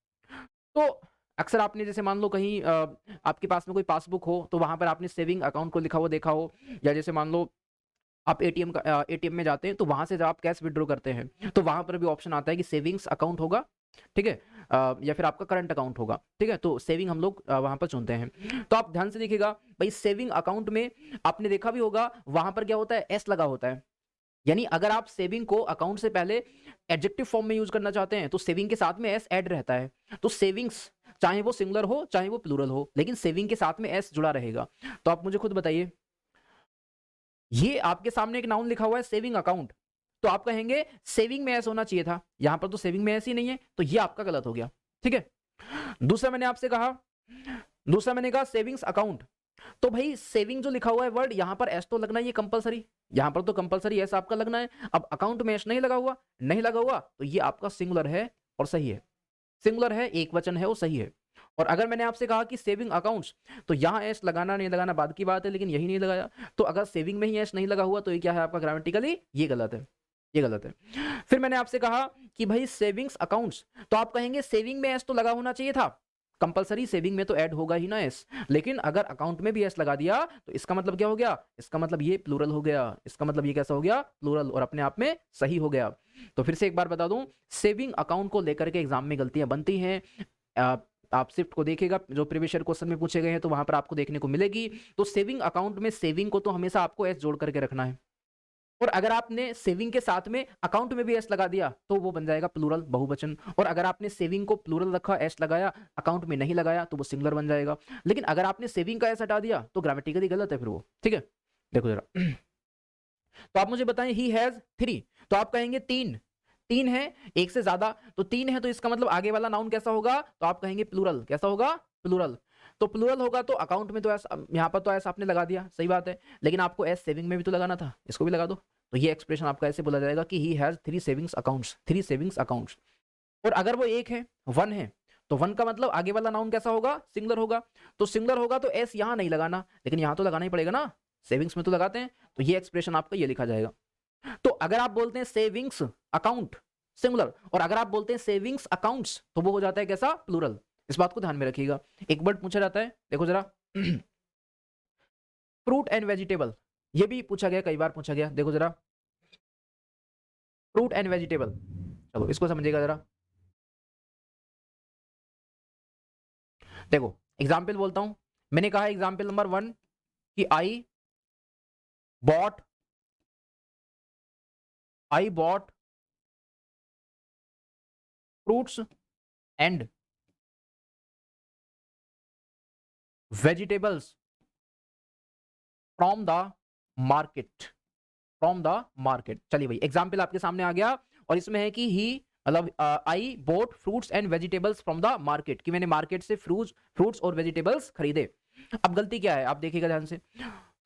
[SPEAKER 1] तो अक्सर आपने जैसे मान लो कहीं आपके पास में कोई पासबुक हो तो वहां पर आपने सेविंग अकाउंट को लिखा हुआ देखा हो, या जैसे मान लो आप एटीएम में जाते हैं तो वहां से जब आप कैश विड्रॉ करते हैं तो वहां पर भी ऑप्शन आता है कि सेविंग्स अकाउंट होगा, ठीक है, या फिर आपका करंट अकाउंट होगा, ठीक है। तो सेविंग हम लोग वहां पर चुनते हैं। तो आप ध्यान से देखिएगा भाई, सेविंग अकाउंट में आपने देखा भी होगा वहां पर क्या होता है, एस लगा होता है। यानी अगर आप सेविंग को अकाउंट से पहले एडजेक्टिव फॉर्म में यूज करना चाहते हैं तो सेविंग के साथ में एस ऐड रहता है। तो सेविंग्स चाहे वो सिंगुलर हो चाहे वो प्लूरल हो, लेकिन सेविंग के साथ में एस जुड़ा रहेगा। तो आप मुझे खुद बताइए, ये आपके सामने एक नाउन लिखा हुआ है सेविंग अकाउंट, तो आप कहेंगे सेविंग में एस होना चाहिए था, यहां पर तो सेविंग में एस ही नहीं है, तो ये आपका गलत हो गया, ठीक है। दूसरा मैंने आपसे कहा, दूसरा मैंने कहा सेविंग्स अकाउंट, तो भाई सेविंग जो लिखा हुआ है वर्ड यहां पर एस तो लगना ही है कंपलसरी, यहां पर तो कंपलसरी एस आपका लगना है। अब अकाउंट में एस नहीं लगा हुआ, नहीं लगा हुआ तो ये आपका सिंगुलर है और सही है, सिंगुलर है, एक वचन है वो सही है। और अगर मैंने आपसे कहा कि सेविंग अकाउंट्स, तो यहां एस लगाना नहीं लगाना बाद की बात है, लेकिन यही नहीं लगाया, तो अगर सेविंग में ही एस नहीं लगा हुआ तो ये क्या है आपका ग्रामेटिकली, ये गलत है, ये गलत है। फिर मैंने आपसे कहा कि भाई सेविंग्स अकाउंट्स, तो आप कहेंगे सेविंग में एस तो लगा होना चाहिए था, कंपलसरी सेविंग में तो ऐड होगा ही ना एस, लेकिन अगर अकाउंट में भी एस लगा दिया तो इसका मतलब क्या हो गया, इसका मतलब ये प्लूरल हो गया, इसका मतलब ये कैसा हो गया, प्लूरल, और अपने आप में सही हो गया। तो फिर से एक बार बता दूं, सेविंग अकाउंट को लेकर के एग्जाम में गलतियां बनती हैं, आप शिफ्ट को देखिएगा, जो प्रीवियस ईयर क्वेश्चन में पूछे गए हैं तो वहां पर आपको देखने को मिलेगी। तो सेविंग अकाउंट में सेविंग को तो हमेशा आपको एस जोड़ करके रखना है, और अगर आपने सेविंग के साथ में अकाउंट में भी एस लगा दिया तो वो बन जाएगा प्लूरल, बहुवचन। और अगर आपने सेविंग को प्लूरल रखा, एस लगाया, अकाउंट में नहीं लगाया तो वो सिंगुलर बन जाएगा। लेकिन अगर आपने सेविंग का एस हटा दिया तो ग्रामेटिकली गलत है फिर वो, ठीक है। देखो जरा तो आप मुझे बताएं ही हैज 3, तो आप कहेंगे 3, 3 है, एक से ज्यादा, तो 3 है तो इसका मतलब आगे वाला नाउन कैसा होगा, तो आप कहेंगे प्लूरल। कैसा होगा, प्लूरल। तो प्लूरल होगा तो अकाउंट में तो ऐसा, यहाँ पर तो ऐसा आपने लगा दिया, सही बात है, लेकिन आपको एस सेविंग में भी तो लगाना था, इसको भी लगा दो। तो ये एक्सप्रेशन आपका ऐसे बोला जाएगा कि he has 3 savings accounts, 3 savings accounts. और अगर वो एक है, 1 है, तो 1 का मतलब आगे वाला नाउन कैसा होगा, सिंगुलर होगा। तो सिंगुलर होगा तो एस यहाँ नहीं लगाना, लेकिन यहाँ तो लगाना ही पड़ेगा ना, सेविंग्स में तो लगाते हैं। तो ये एक्सप्रेशन आपका ये लिखा जाएगा। तो अगर आप बोलते हैं सेविंग्स अकाउंट सिंगुलर, और अगर आप बोलते हैं सेविंग्स अकाउंट्स, तो वो हो जाता है कैसा, प्लूरल। इस बात को ध्यान में रखिएगा। एक वर्ड पूछा जाता है, देखो जरा फ्रूट एंड वेजिटेबल, ये भी पूछा गया, कई बार पूछा गया। देखो जरा फ्रूट एंड वेजिटेबल, चलो इसको समझिएगा जरा। देखो एग्जाम्पल बोलता हूं, मैंने कहा एग्जाम्पल नंबर 1 कि bought I bought fruits and vegetables from the market, from the market. चलिए भाई एग्जाम्पल आपके सामने आ गया, और इसमें है कि ही मतलब I bought fruits and vegetables from the market, कि मैंने मार्केट से फ्रूट्स और वेजिटेबल्स खरीदे। अब गलती क्या है, आप देखिएगा ध्यान से।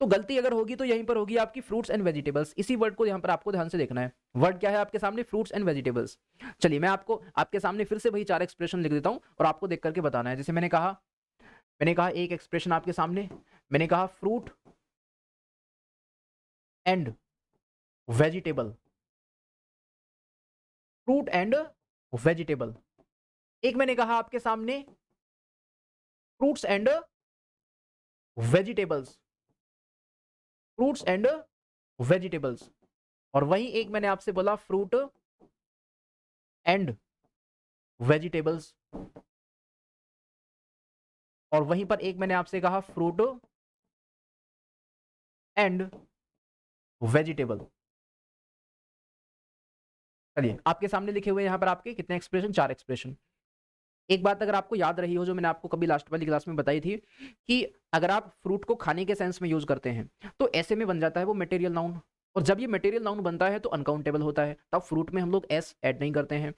[SPEAKER 1] तो गलती अगर होगी तो यहीं पर होगी आपकी फ्रूट्स एंड वेजिटेबल्स, इसी वर्ड को यहां पर आपको ध्यान से देखना है। वर्ड क्या है आपके सामने, फ्रूट्स एंड वेजिटेबल्स। चलिए मैं आपको आपके सामने फिर से वही 4 एक्सप्रेशन लिख देता हूं और आपको देख करके बताना है। जैसे मैंने कहा एक एक्सप्रेशन आपके सामने, मैंने कहा fruit and vegetable, fruit and vegetable. एक मैंने कहा आपके सामने fruits and vegetables, fruits and vegetables. और वहीं एक मैंने आपसे बोला फ्रूट एंड वेजिटेबल्स, और वहीं पर एक मैंने आपसे कहा फ्रूट एंड वेजिटेबल। चलिए आपके सामने लिखे हुए यहां पर आपके कितने एक्सप्रेशन, 4 एक्सप्रेशन। एक बात अगर आपको याद रही हो, जो मैंने आपको कभी लास्ट वाली क्लास में बताई थी, कि अगर आप फ्रूट को खाने के सेंस में यूज करते हैं तो ऐसे में बन जाता है वो मटेरियल नाउन, और जब ये मटेरियल नाउन बनता है तो अनकाउंटेबल होता है, तब फ्रूट में हम लोग एस ऐड नहीं करते हैं।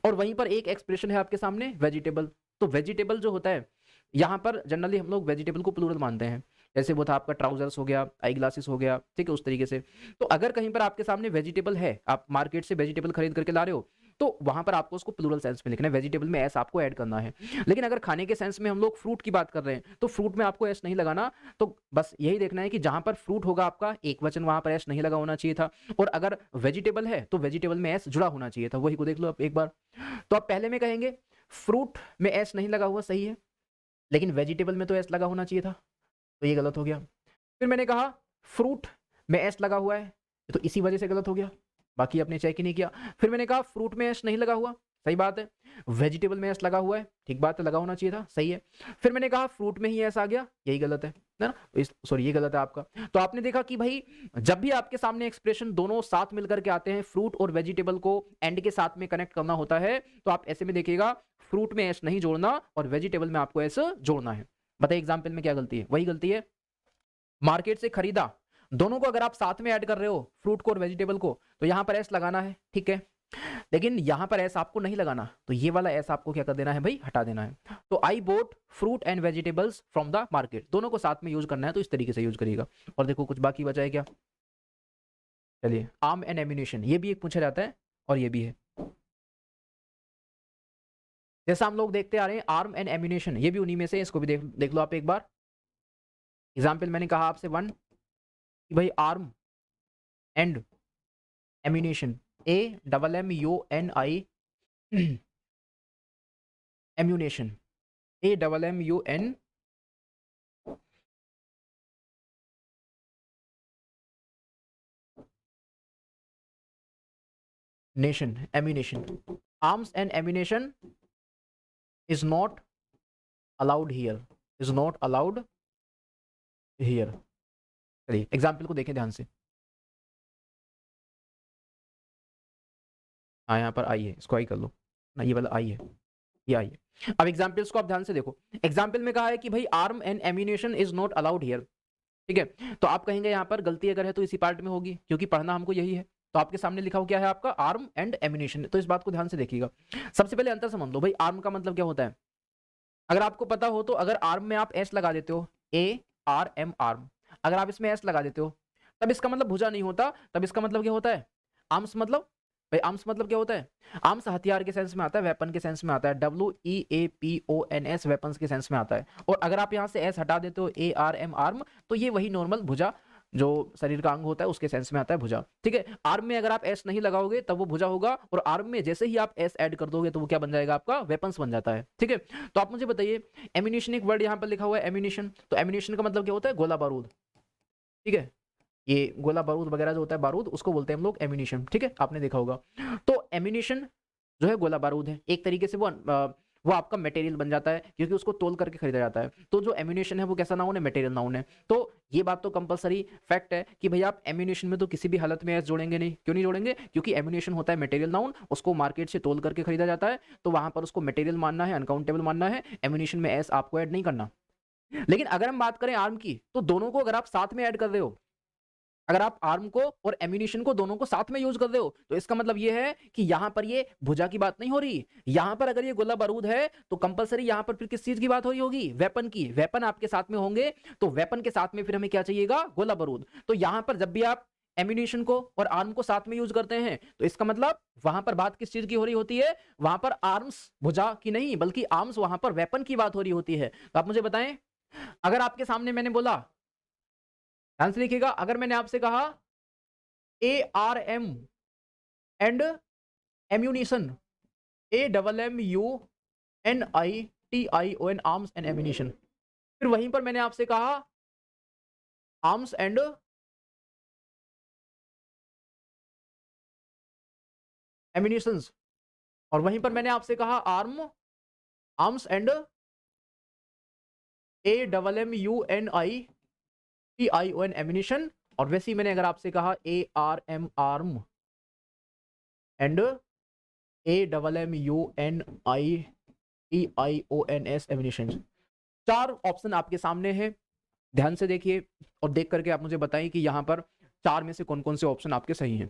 [SPEAKER 1] और वहीं पर एक एक्सप्रेशन है आपके सामने वेजिटेबल, तो वेजिटेबल जो होता है यहाँ पर जनरली हम लोग वेजिटेबल को प्लूरल मानते हैं, जैसे वो था आपका ट्राउजर्स हो गया, आई ग्लासेस हो गया, ठीक है, उस तरीके से। तो अगर कहीं पर आपके सामने वेजिटेबल है, आप मार्केट से वेजिटेबल खरीद करके ला रहे हो, तो वहां पर आपको उसको प्लूरल सेंस में लिखना है, वेजिटेबल में एस आपको ऐड करना है। लेकिन अगर खाने के सेंस में हम लोग फ्रूट की बात कर रहे हैं तो फ्रूट में आपको एस नहीं लगाना। तो बस यही देखना है कि जहां पर फ्रूट होगा आपका एक वचन, वहां पर एस नहीं लगा होना चाहिए था, और अगर वेजिटेबल है तो वेजिटेबल में एस जुड़ा होना चाहिए था, वही को देख लो आप एक बार। तो आप पहले में कहेंगे फ्रूट में एस नहीं लगा हुआ, सही है, लेकिन वेजिटेबल में तो एस लगा होना चाहिए था, तो ये गलत हो गया। फिर मैंने कहा फ्रूट में एस लगा हुआ है, तो इसी वजह से गलत हो गया, बाकी आपने चेक ही नहीं किया। फिर मैंने कहा फ्रूट में एस नहीं लगा हुआ, सही बात है। वेजिटेबल में एस लगा हुआ है, ठीक बात है, लगा होना चाहिए था, सही है। फिर मैंने कहा फ्रूट में ही एस आ गया, यही गलत है ना, सॉरी ये गलत है आपका। तो आपने देखा कि भाई जब भी आपके सामने एक्सप्रेशन दोनों साथ मिलकर के आते हैं, फ्रूट और वेजिटेबल को एंड के साथ में कनेक्ट करना होता है, तो आप ऐसे में देखिएगा फ्रूट में एस नहीं जोड़ना और वेजिटेबल में आपको एस जोड़ना है। बताइए एग्जाम्पल में क्या गलती है, वही गलती है, मार्केट से खरीदा, दोनों को अगर आप साथ में ऐड कर रहे हो, फ्रूट को और वेजिटेबल को, तो यहां पर एस लगाना है, ठीक है, लेकिन यहां पर एस आपको नहीं लगाना, तो ये वाला एस आपको क्या कर देना है भाई, हटा देना है। तो I bought fruit and vegetables from the market, दोनों को साथ में यूज करना है, तो इस तरीके से यूज करिएगा। और देखो कुछ बाकी बचा है क्या, चलिए आर्म एंड एम्यूनेशन, ये भी एक पूछा जाता है और ये भी है। जैसा हम लोग देखते आ रहे हैं आर्म एंड एम्यूनेशन, ये भी उन्हीं में से, इसको भी देख लो आप एक बार। एग्जाम्पल मैंने कहा आपसे 1 कि भाई arm and ammunition, A double M U N I ammunition, A double M U N nation, ammunition. Arms and ammunition is not allowed here, is not allowed here. चलिए एग्जाम्पल को देखें ध्यान से। हाँ यहाँ पर आई है, इसको आई कर लो ना, ये वाला आई है, ये आई है। अब एग्जाम्पल्स को आप ध्यान से देखो। एग्जाम्पल में कहा है कि भाई arm and ammunition is not allowed here, ठीक है। तो आप कहेंगे यहाँ पर गलती अगर है तो इसी पार्ट में होगी, क्योंकि पढ़ना हमको यही है। तो आपके सामने लिखा हो क्या है आपका, आर्म एंड एम्यूनेशन। तो इस बात को ध्यान से देखिएगा। सबसे पहले अंतर समझ लो भाई, आर्म का मतलब क्या होता है। अगर आपको पता हो तो अगर आर्म में आप एस लगा देते हो, ARM आर्म, अगर आप इसमें एस लगा देते हो तब इसका मतलब भुजा नहीं होता, तब इसका मतलब क्या होता है, आर्म्स। मतलब भाई आर्म्स मतलब क्या होता है, आर्म्स हथियार के सेंस में आता है, वेपन के सेंस में आता है, WEAPONS वेपन्स के सेंस में आता है। और अगर आप यहाँ से एस हटा देते हो, ARM आर्म, तो ये वही नॉर्मल भुजा जो शरीर का अंग होता है उसके सेंस में आता है भुजा, ठीक है। आर्म में अगर आप एस नहीं लगाओगे तब वो भुजा होगा, और आर्म में जैसे ही आप एस ऐड कर दोगे तो वो क्या बन जाएगा, आपका वेपन्स बन जाता है, ठीक है। तो आप मुझे बताइए, एम्यूनेशन एक वर्ड यहाँ पर लिखा हुआ है एम्यूनेशन, तो एम्यूनेशन का मतलब क्या होता है, गोला बारूद, ठीक है। ये गोला बारूद वगैरह जो होता है बारूद, उसको बोलते हैं हम लोग एम्यूनेशन, ठीक है, आपने देखा होगा। तो एम्यूनेशन जो है गोला बारूद है, एक तरीके से वो आपका मटेरियल बन जाता है, क्योंकि उसको तोल करके खरीदा जाता है। तो जो एम्यूनेशन है वो कैसा नाउन है, मटेरियल नाउन है। तो ये बात तो कंपलसरी फैक्ट है कि भाई आप एम्यूनेशन में तो किसी भी हालत में एस जोड़ेंगे नहीं। क्यों नहीं जोड़ेंगे, क्योंकि एम्यूनेशन होता है मटेरियल नाउन, उसको मार्केट से तोल करके खरीदा जाता है, तो वहां पर उसको मटेरियल मानना है, अनकाउंटेबल मानना है, एम्यूनेशन में एस आपको ऐड नहीं करना। लेकिन अगर हम बात करें आर्म की, तो दोनों को अगर आप साथ में ऐड कर रहे हो, अगर आप आर्म को और एम्यूनेशन को दोनों को साथ में यूज कर रहे हो, तो इसका मतलब ये है कि यहां पर ये भुजा की बात नहीं हो रही। यहां पर अगर ये गोला बारूद है तो कंपलसरी यहां पर फिर किस चीज की बात हो रही होगी, वेपन की। वेपन आपके साथ में होंगे, तो वेपन के साथ में फिर हमें क्या चाहिएगा, गोला बारूद। तो यहां पर जब भी आप एम्यूनेशन को और आर्म को साथ में यूज करते हैं, तो इसका मतलब वहां पर बात किस चीज की हो रही होती है, वहां पर आर्म्स भुजा की नहीं, बल्कि आर्म्स वहां पर वेपन की बात हो रही होती है। तो आप मुझे बताएं, अगर आपके सामने मैंने बोला, ध्यान से देखिएगा, अगर मैंने आपसे कहा ARM and ammunition, AMMUNITION, arms and ammunition, फिर वहीं पर मैंने आपसे कहा आर्म्स एंड एम्यूनिशंस, और वहीं पर मैंने आपसे कहा आर्म्स एंड AMMUNITION एम्यूनिशन, और वैसे ही मैंने अगर आपसे कहा ARM arm and AMMUNITIONS ammunition. चार ऑप्शन आपके सामने है, ध्यान से देखिए और देख करके आप मुझे बताएं कि यहाँ पर चार में से कौन कौन से ऑप्शन आपके सही हैं।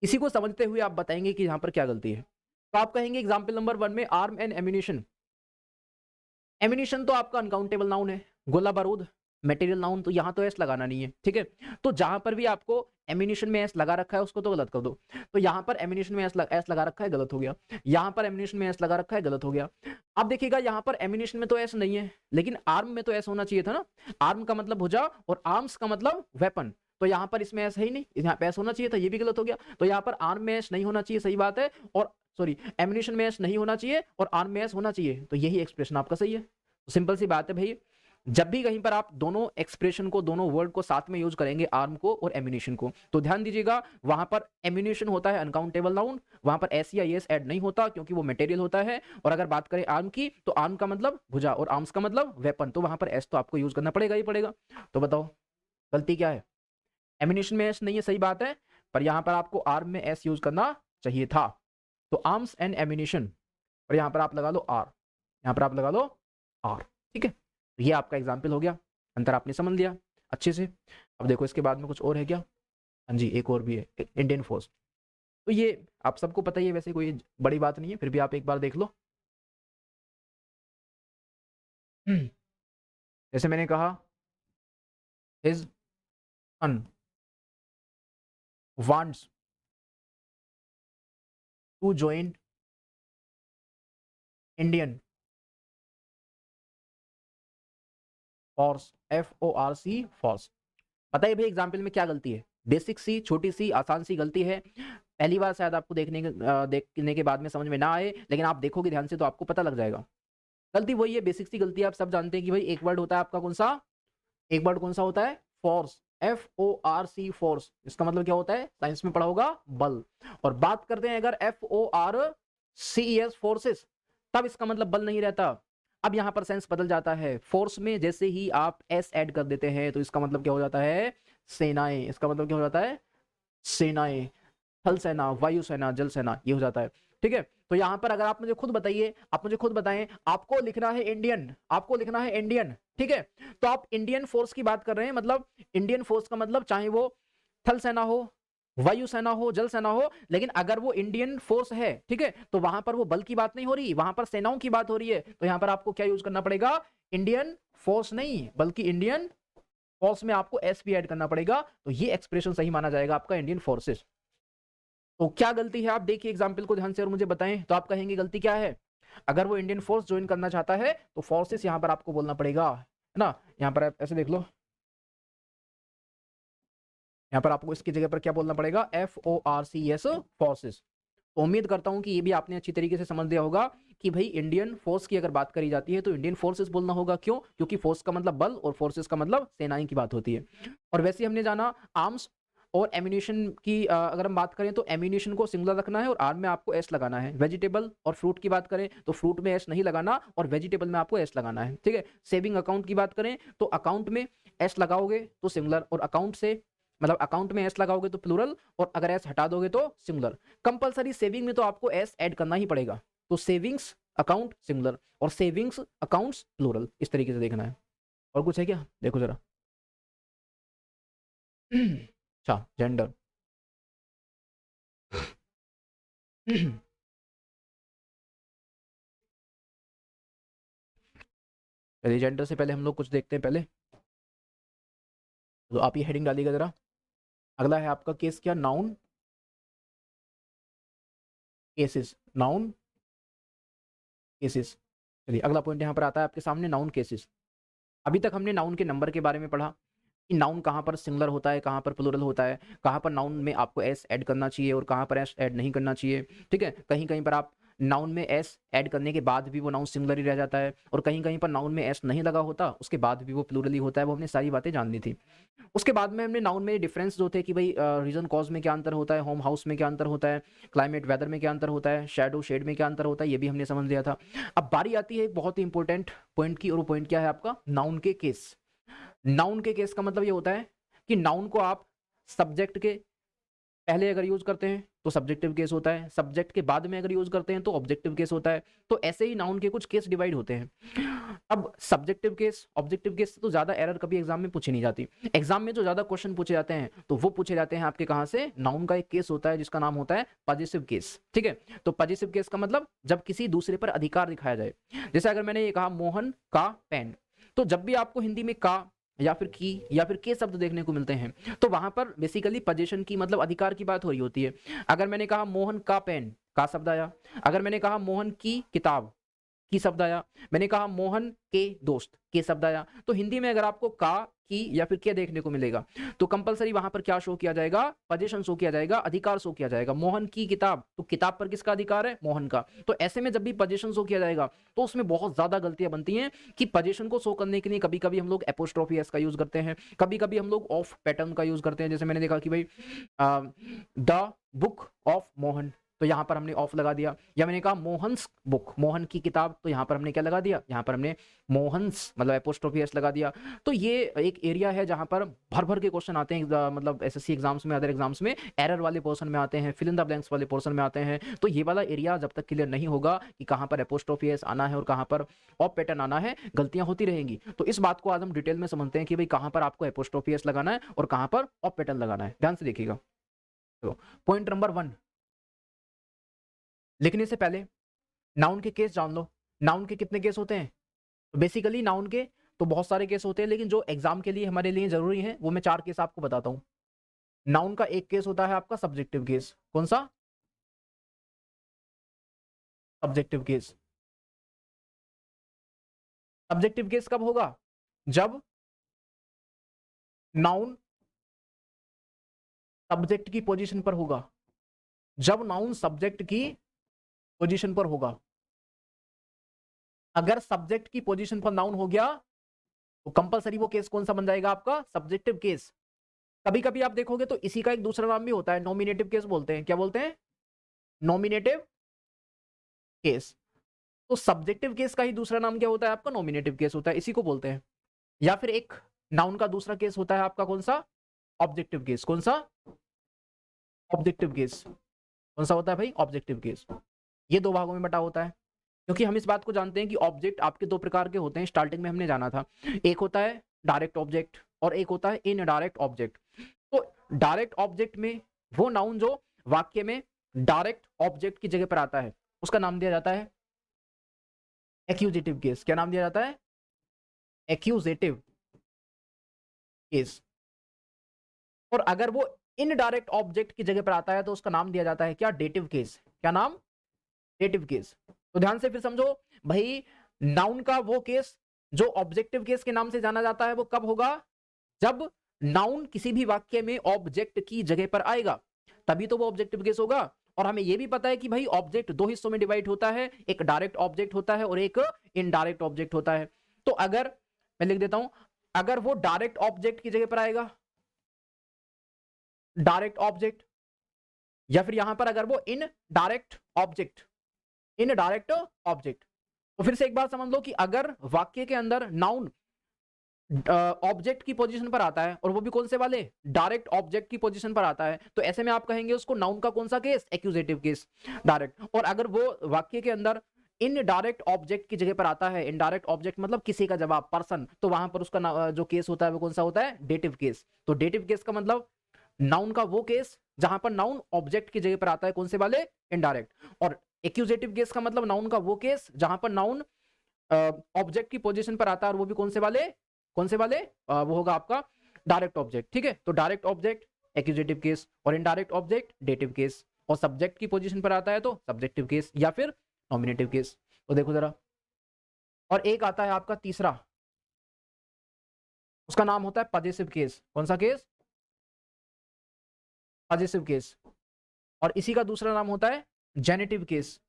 [SPEAKER 1] इसी को समझते हुए आप बताएंगे कि यहाँ पर क्या गलती है। तो आप कहेंगे एग्जाम्पल नंबर 1 में आर्म एंड एम्यूनेशन। एम्यूनेशन तो आपका अनकाउंटेबल नाउन है, गोला बारूद मटेरियल नाउन, तो यहाँ तो एस लगाना नहीं है, ठीक है। तो जहां पर भी आपको एम्यूनेशन में एस लगा रखा है उसको तो गलत कर दो। तो यहाँ पर एम्यूनेशन में एस लगा रखा है, गलत हो गया। यहाँ पर एम्यूनेशन में एस लगा रखा है, गलत हो गया। अब देखिएगा यहाँ पर एम्यूनेशन में तो एस नहीं है, लेकिन आर्म में तो एस होना चाहिए था ना। आर्म का मतलब भुजा और आर्म्स का मतलब वेपन, तो यहाँ पर इसमें एस है ही नहीं, यहाँ पे एस होना चाहिए था, ये भी गलत हो गया। तो यहाँ पर आर्म में एस नहीं होना चाहिए, सही बात है, और सॉरी एम्यूनेशन में एस नहीं होना चाहिए और आर्म में एस होना चाहिए, तो यही एक्सप्रेशन आपका सही है। तो सिंपल सी बात है भाई, जब भी कहीं पर आप दोनों एक्सप्रेशन को, दोनों वर्ड को साथ में यूज करेंगे, आर्म को और एम्यूनेशन को, तो ध्यान दीजिएगा वहां पर एम्यूनेशन होता है अनकाउंटेबल नाउन, वहां पर एस या एस ऐड नहीं होता क्योंकि वो मटेरियल होता है। और अगर बात करें आर्म की, तो आर्म का मतलब भुजा और आर्म्स का मतलब वेपन, तो वहां पर एस तो आपको यूज करना पड़ेगा ही पड़ेगा। तो बताओ गलती क्या है, एम्यूनेशन में एस नहीं है, सही बात है, पर यहां पर आपको आर्म में एस यूज करना चाहिए था। तो आर्म्स एंड एम्यूनेशन, और यहां पर आप लगा लो आर, यहां पर आप लगा लो आर, ठीक है। तो ये आपका एग्जाम्पल हो गया, अंतर आपने समझ लिया अच्छे से। अब देखो इसके बाद में कुछ और है क्या, हाँ जी एक और भी है, इंडियन फोर्स। तो ये आप सबको पता ही है, वैसे कोई बड़ी बात नहीं है, फिर भी आप एक बार देख लो। जैसे मैंने कहा his son wants to join Indian force, FORC force. पता है भाई एग्जाम्पल में क्या गलती है, बेसिक सी छोटी सी आसान सी गलती है। पहली बार शायद आपको देखने के बाद में समझ में ना आए, लेकिन आप देखोगे ध्यान से तो आपको पता लग जाएगा। गलती वही है, बेसिक सी गलती, आप सब जानते हैं कि भाई एक वर्ड होता है आपका कौन सा, एक वर्ड कौन सा होता है, फोर्स, FORC फोर्स। इसका मतलब क्या होता है, साइंस में पढ़ा होगा, बल। और बात करते हैं अगर FORCES फोर्सेस, तब इसका मतलब बल नहीं रहता। अब यहाँ पर सेंस बदल जाता है, फोर्स में जैसे ही आप एस ऐड कर देते हैं तो इसका मतलब क्या हो जाता है, सेनाएं। इसका मतलब क्या हो जाता है, सेनाएं, थल सेना, वायु सेना, जल सेना, ये हो जाता है। ठीक है, तो यहां पर अगर आप मुझे खुद बताइए, आप मुझे खुद बताएं, आपको लिखना है इंडियन, आपको लिखना है इंडियन, ठीक है, तो आप इंडियन फोर्स की बात कर रहे हैं, मतलब इंडियन फोर्स का मतलब चाहे वो थल सेना हो, वायु सेना हो, जल सेना हो, लेकिन अगर वो इंडियन फोर्स है, ठीक है, तो वहां पर वो बल की बात नहीं हो रही, वहां पर सेनाओं की बात हो रही है, तो यहां पर आपको क्या यूज करना पड़ेगा, इंडियन फोर्स नहीं बल्कि इंडियन फोर्स में आपको एस भी ऐड करना पड़ेगा, तो ये एक्सप्रेशन सही माना जाएगा आपका, इंडियन फोर्सेस। तो क्या गलती है, आप देखिए एग्जाम्पल को ध्यान से और मुझे बताएं, तो आप कहेंगे गलती क्या है। अगर वो इंडियन फोर्स ज्वाइन करना चाहता है तो फोर्सेस यहां पर आपको बोलना पड़ेगा, है ना, यहां पर आप ऐसे देख लो, यहां पर आपको इसकी जगह पर क्या बोलना पड़ेगा, FORCES, फोर्सेस। तो उम्मीद करता हूं कि ये भी आपने अच्छी तरीके से समझ लिया होगा कि भाई इंडियन फोर्स की अगर बात करी जाती है तो इंडियन फोर्सेस बोलना होगा, क्यों, क्योंकि फोर्स का मतलब बल और फोर्सेस का मतलब सेनाएं की बात होती है। और वैसे हमने जाना आर्म्स और एम्यूनेशन की, अगर हम बात करें तो एम्यूनेशन को सिंगुलर रखना है और आर्म में आपको एस लगाना है। वेजिटेबल और फ्रूट की बात करें तो फ्रूट में एस नहीं लगाना और वेजिटेबल में आपको एस लगाना है, ठीक है। सेविंग अकाउंट की बात करें तो अकाउंट में एस लगाओगे तो सिंगुलर, और अकाउंट से मतलब अकाउंट में एस लगाओगे तो प्लूरल, और अगर एस हटा दोगे तो सिंगुलर। कंपलसरी सेविंग में तो आपको एस ऐड करना ही पड़ेगा, तो सेविंग्स अकाउंट सिंगुलर और सेविंग्स अकाउंट्स प्लूरल, इस तरीके से देखना है। और कुछ है क्या, देखो जरा। अच्छा, जेंडर। चलिए, जेंडर से पहले हम लोग कुछ देखते हैं पहले, तो आप ये हेडिंग डालिएगा जरा। अगला है आपका केस क्या, नाउन केसेस, नाउन केसेस। चलिए अगला पॉइंट यहाँ पर आता है आपके सामने, नाउन केसेस। अभी तक हमने नाउन के नंबर के बारे में पढ़ा कि नाउन कहाँ पर सिंगुलर होता है, कहाँ पर प्लूरल होता है, कहाँ पर नाउन में आपको एस ऐड करना चाहिए और कहाँ पर एस ऐड नहीं करना चाहिए, ठीक है। कहीं कहीं पर आप नाउन में एस ऐड करने के बाद भी वो नाउन सिंगुलर ही रह जाता है, और कहीं कहीं पर नाउन में एस नहीं लगा होता उसके बाद भी वो प्लूरली होता है। वो हमने सारी बातें जान ली थी। उसके बाद में हमने नाउन में डिफरेंस जो थे कि भाई रीजन कॉज में क्या अंतर होता है, होम हाउस में क्या अंतर होता है, क्लाइमेट वेदर में क्या अंतर होता है, शैडो शेड में क्या अंतर होता है, ये भी हमने समझ लिया था। अब बारी आती है एक बहुत ही इंपॉर्टेंट पॉइंट की, और वो पॉइंट क्या है आपका, नाउन के केस। नाउन के केस का मतलब ये होता है कि नाउन को आप सब्जेक्ट के पहले अगर यूज करते हैं तो सब्जेक्टिव केस होता है, सब्जेक्ट के बाद में अगर यूज करते हैं तो ऑब्जेक्टिव केस होता है। तो ऐसे ही नाउन के कुछ केस डिवाइड होते हैं। अब सब्जेक्टिव केस ऑब्जेक्टिव केस से तो ज्यादा एरर कभी एग्जाम में पूछी नहीं जाती। एग्जाम में जो ज्यादा क्वेश्चन पूछे जाते हैं तो वो पूछे जाते हैं आपके कहाँ से, नाउन का एक केस होता है जिसका नाम होता है पॉजिटिव केस, ठीक है। तो पॉजिटिव केस का मतलब जब किसी दूसरे पर अधिकार दिखाया जाए। जैसे अगर मैंने ये कहा मोहन का पेन, तो जब भी आपको हिंदी में का या फिर की या फिर के शब्द देखने को मिलते हैं तो वहां पर बेसिकली पोजीशन की मतलब अधिकार की बात हो रही होती है। अगर मैंने कहा मोहन का पेन, का शब्द आया। अगर मैंने कहा मोहन की किताब, की शब्द आया। मैंने कहा मोहन के दोस्त, के शब्द आया। तो हिंदी में अगर आपको का, की या फिर के देखने को मिलेगा तो कंपलसरी वहां पर क्या शो किया जाएगा, पोजीशन शो किया जाएगा, अधिकार शो किया जाएगा। मोहन की किताब, तो किताब पर किसका अधिकार है, मोहन का। तो ऐसे में जब भी पोजीशन शो किया जाएगा तो उसमें बहुत ज्यादा गलतियां बनती हैं कि पोजीशन को शो करने के लिए कभी कभी हम लोग एपोस्ट्रोफी एस का यूज करते हैं, कभी कभी हम लोग ऑफ पैटर्न का यूज करते हैं। जैसे मैंने देखा कि भाई द बुक ऑफ मोहन, तो यहां पर हमने ऑफ लगा दिया। या मैंने कहा मोहन्स बुक, मोहन की किताब, तो यहां पर हमने क्या लगा दिया, यहां पर हमने मोहन्स मतलब एपोस्ट्रोफी एस लगा दिया। तो ये एक एरिया है जहां पर भर भर के क्वेश्चन आते हैं, मतलब एसएससी एग्जाम्स में, अदर एग्जाम्स में एरर वाले पोर्शन में आते हैं, फिल इन द ब्लैंक्स वाले पोर्शन में आते हैं। तो ये वाला एरिया जब तक क्लियर नहीं होगा कि कहां पर एपोस्ट्रोफी एस आना है और कहां पर ऑफ पैटर्न आना है, गलतियां होती रहेंगी। तो इस बात को आज हम डिटेल में समझते हैं कि भाई कहां पर आपको एपोस्ट्रोफी एस लगाना है और कहां पर ऑफ पैटर्न लगाना है। ध्यान से देखिएगा। तो पॉइंट नंबर 1, लिखने से पहले नाउन के केस जान लो। नाउन के कितने केस होते हैं, तो बेसिकली नाउन के तो बहुत सारे केस होते हैं, लेकिन जो एग्जाम के लिए हमारे लिए जरूरी है वो मैं 4 केस आपको बताता हूं। नाउन का एक केस होता है आपका सब्जेक्टिव केस। कौन सा, सब्जेक्टिव केस। सब्जेक्टिव केस कब होगा, जब नाउन सब्जेक्ट की पोजीशन पर होगा, जब नाउन सब्जेक्ट की पोजीशन पर होगा। अगर सब्जेक्ट की पोजीशन पर नाउन हो गया तो कंपलसरी वो केस कौन सा बन जाएगा आपका, सब्जेक्टिव केस। कभी कभी आप देखोगे तो इसी का एक दूसरा नाम भी होता है, नॉमिनेटिव केस बोलते हैं। क्या बोलते हैं, नॉमिनेटिव केस। तो सब्जेक्टिव केस का ही दूसरा नाम क्या होता है आपका? नॉमिनेटिव केस होता है, इसी को बोलते हैं। या फिर एक नाउन का दूसरा केस होता है आपका कौन सा? Objective case. कौन सा? Objective case. कौन सा होता है भाई? Objective case. ये दो भागों में बटा होता है, क्योंकि हम इस बात को जानते हैं कि ऑब्जेक्ट आपके दो प्रकार के होते हैं, स्टार्टिंग में हमने जाना था। एक होता है डायरेक्ट ऑब्जेक्ट और एक होता है इनडायरेक्ट ऑब्जेक्ट। तो डायरेक्ट ऑब्जेक्ट में वो नाउन जो वाक्य में डायरेक्ट ऑब्जेक्ट की जगह पर आता है, उसका नाम दिया जाता है एक्यूजेटिव केस। क्या नाम दिया जाता है? Accusative case. और अगर वो इनडायरेक्ट ऑब्जेक्ट की जगह पर आता है तो उसका नाम दिया जाता है क्या? Dative case. क्या नाम? Dative case. तो ध्यान से फिर समझो भाई, नाउन का वो केस जो ऑब्जेक्टिव केस के नाम से जाना जाता है वो कब होगा? जब नाउन किसी भी वाक्य में ऑब्जेक्ट की जगह पर आएगा, तभी तो वो ऑब्जेक्टिव केस होगा। और हमें यह भी पता है कि भाई ऑब्जेक्ट दो हिस्सों में डिवाइड होता है, एक डायरेक्ट ऑब्जेक्ट होता है और एक इनडायरेक्ट ऑब्जेक्ट होता है। तो अगर मैं लिख देता हूं, अगर वो डायरेक्ट ऑब्जेक्ट की जगह पर आएगा, डायरेक्ट ऑब्जेक्ट, या फिर यहां पर अगर वो इनडायरेक्ट ऑब्जेक्ट, इनडायरेक्ट ऑब्जेक्ट, तो फिर से एक बात समझ लो कि अगर वाक्य के अंदर नाउन ऑब्जेक्ट की पोजीशन पर आता है और वो भी कौन से वाले? डायरेक्ट ऑब्जेक्ट की पोजीशन पर आता है, तो ऐसे में आप कहेंगे उसको नाउन का कौन सा केस? Accusative case, direct. और अगर वो वाक्य के अंदर इनडायरेक्ट ऑब्जेक्ट की जगह पर आता है, इनडायरेक्ट ऑब्जेक्ट मतलब किसी का जवाब, पर्सन, तो वहां पर उसका जो केस होता है वो कौन सा होता है? Dative case. तो डेटिव केस का मतलब नाउन का वो केस जहां पर नाउन ऑब्जेक्ट की जगह पर आता है, कौन से वाले? इनडायरेक्ट। और एक्यूजेटिव केस का मतलब नाउन का वो केस जहां पर नाउन ऑब्जेक्ट की पोजीशन पर आता है, और वो भी कौन से वाले? कौन से वाले? वो होगा आपका डायरेक्ट ऑब्जेक्ट। ठीक है, तो डायरेक्ट ऑब्जेक्ट एक्यूजेटिव केस और इनडायरेक्ट ऑब्जेक्ट डेटिव केस, और सब्जेक्ट की पोजीशन पर आता है तो सब्जेक्टिव केस या फिर नॉमिनेटिव केस। तो देखो जरा, और एक आता है आपका तीसरा, उसका नाम होता है पजेसिव केस। कौन सा केस? Possessive case. और इसी का दूसरा नाम होता है जेनेटिव केस।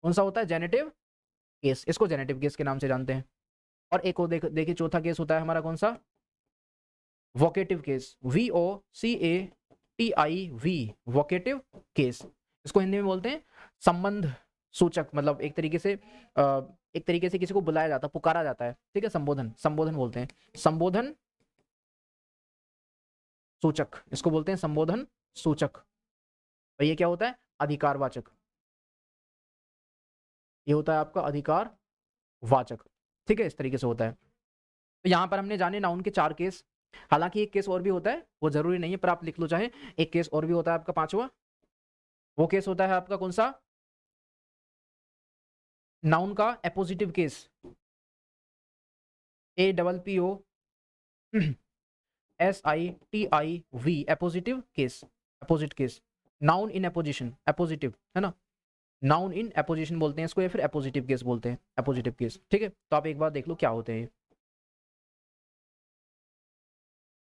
[SPEAKER 1] कौन सा होता है? Generative case. इसको जेनेटिव केस के नाम से जानते हैं। और एक और देखिए चौथा केस होता है हमारा कौन सा? Vocative case. VOCATIV, vocative case. इसको हिंदी में बोलते हैं संबंध सूचक, मतलब एक तरीके से किसी को बुलाया जाता है, पुकारा जाता है। ठीक है, संबोधन, संबोधन बोलते हैं, संबोधन सूचक, इसको बोलते हैं संबोधन सूचक। और ये क्या होता है? अधिकारवाचक। ये होता है आपका अधिकार वाचक। ठीक है, इस तरीके से होता है। तो यहां पर हमने जाने नाउन के 4 केस। हालांकि एक केस और भी होता है, वो जरूरी नहीं है, पर आप लिख लो चाहे। एक केस और भी होता है आपका पांचवा, वो केस होता है आपका कौन सा? नाउन का appositive case. APPOSITIV, appositive case, opposite case. Noun in apposition, appositive है ना, नाउन इन एपोजिशन बोलते हैं इसको, या फिर एपोजिटिव केस बोलते हैं, एपोजिटिव केस। ठीक है, तो आप एक बार देख लो क्या होते हैं।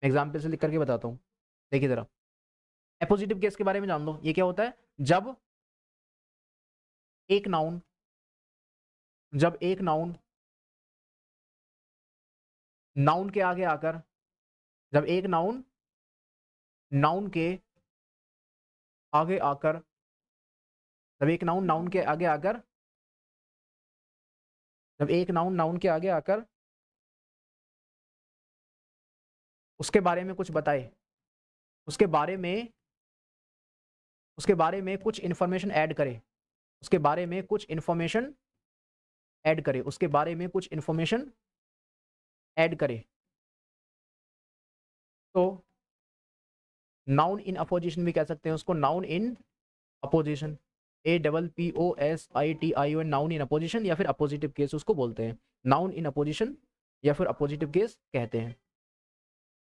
[SPEAKER 1] एग्जाम्पल से लिख करके बताता हूँ, देखिए जरा। एपोजिटिव केस के बारे में जान लो, ये क्या होता है? जब एक नाउन, जब एक नाउन नाउन के आगे आकर, जब एक नाउन नाउन के आगे आकर, जब एक नाउन नाउन के आगे आकर, जब एक नाउन नाउन के आगे आकर उसके बारे में कुछ बताए, उसके बारे में, उसके बारे में कुछ इंफॉर्मेशन ऐड करे, उसके बारे में कुछ इंफॉर्मेशन ऐड करे, उसके बारे में कुछ इंफॉर्मेशन ऐड करे, तो नाउन इन अपोजिशन भी कह सकते हैं उसको, noun in opposition, APPOSITION, noun in opposition, या फिर अपोजिटिव केस उसको बोलते हैं, नाउन इन अपोजिशन या फिर अपोजिटिव केस कहते हैं।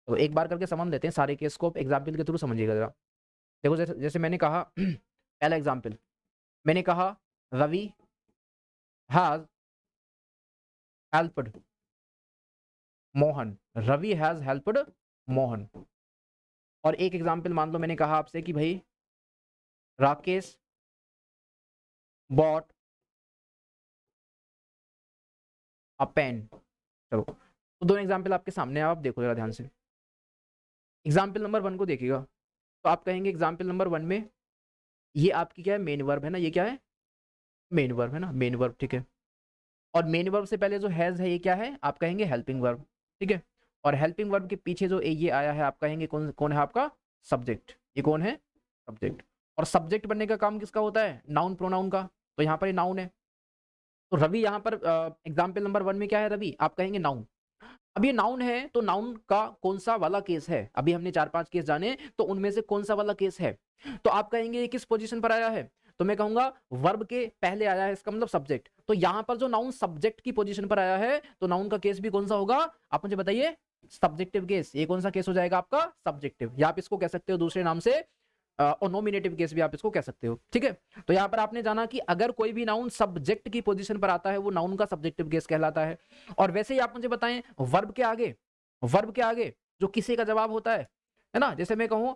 [SPEAKER 1] तो एक बार करके समझ लेते हैं सारे केस को, एग्जाम्पल के थ्रू समझिएगा जरा। देखो जैसे जैसे मैंने कहा पहला एग्जाम्पल, मैंने कहा Ravi has helped Mohan, Ravi has helped Mohan. और एक एग्जाम्पल मान लो मैंने कहा आपसे कि भाई राकेश बॉट अ पेन। चलो, तो दोनों एग्जाम्पल आपके सामने हैं, आप देखो जरा ध्यान से। एग्जाम्पल नंबर 1 को देखिएगा, तो आप कहेंगे एग्जाम्पल नंबर 1 में ये आपकी क्या है? मेन वर्ब है ना, ये क्या है? मेन वर्ब है ना, मेन वर्ब, ठीक है। और मेन वर्ब से पहले जो हैज है ये क्या है, आप कहेंगे हेल्पिंग वर्ब, ठीक है। और हेल्पिंग वर्ब के पीछे जो ये आया है आप कहेंगे कौन कौन है आपका, सब्जेक्ट। ये कौन है, सब्जेक्ट। और सब्जेक्ट बनने का काम किसका होता है, नाउन प्रोनाउन का। तो यहाँ पर ये नाउन है। तो रवि यहाँ पर एग्जाम्पल नंबर 1 में क्या है, रवि आप कहेंगे नाउन। अब ये नाउन है तो नाउन का कौन सा वाला केस है, अभी हमने 4-5 केस जाने तो उनमें से कौन सा वाला केस है। तो आप कहेंगे ये किस पोजीशन पर आया है, तो मैं कहूंगा वर्ब के पहले आया है, इसका मतलब सब्जेक्ट। तो यहां पर जो नाउन सब्जेक्ट की पोजीशन पर आया है तो नाउन का केस भी कौन सा होगा, आप मुझे बताइए। Subjective case. ये कौन सा केस हो जाएगा आपका, सब्जेक्टिव। या आप इसको कह सकते हो दूसरे नाम से और नॉमिनेटिव केस भी आप इसको कह सकते हो, ठीक है। तो यहाँ पर आपने जाना कि अगर कोई भी नाउन सब्जेक्ट की पोजीशन पर आता है वो नाउन का सब्जेक्टिव केस कहलाता है। और वैसे ही आप मुझे बताएं वर्ब के आगे, वर्ब के आगे जो किसी का जवाब होता है ना, जैसे मैं कहूं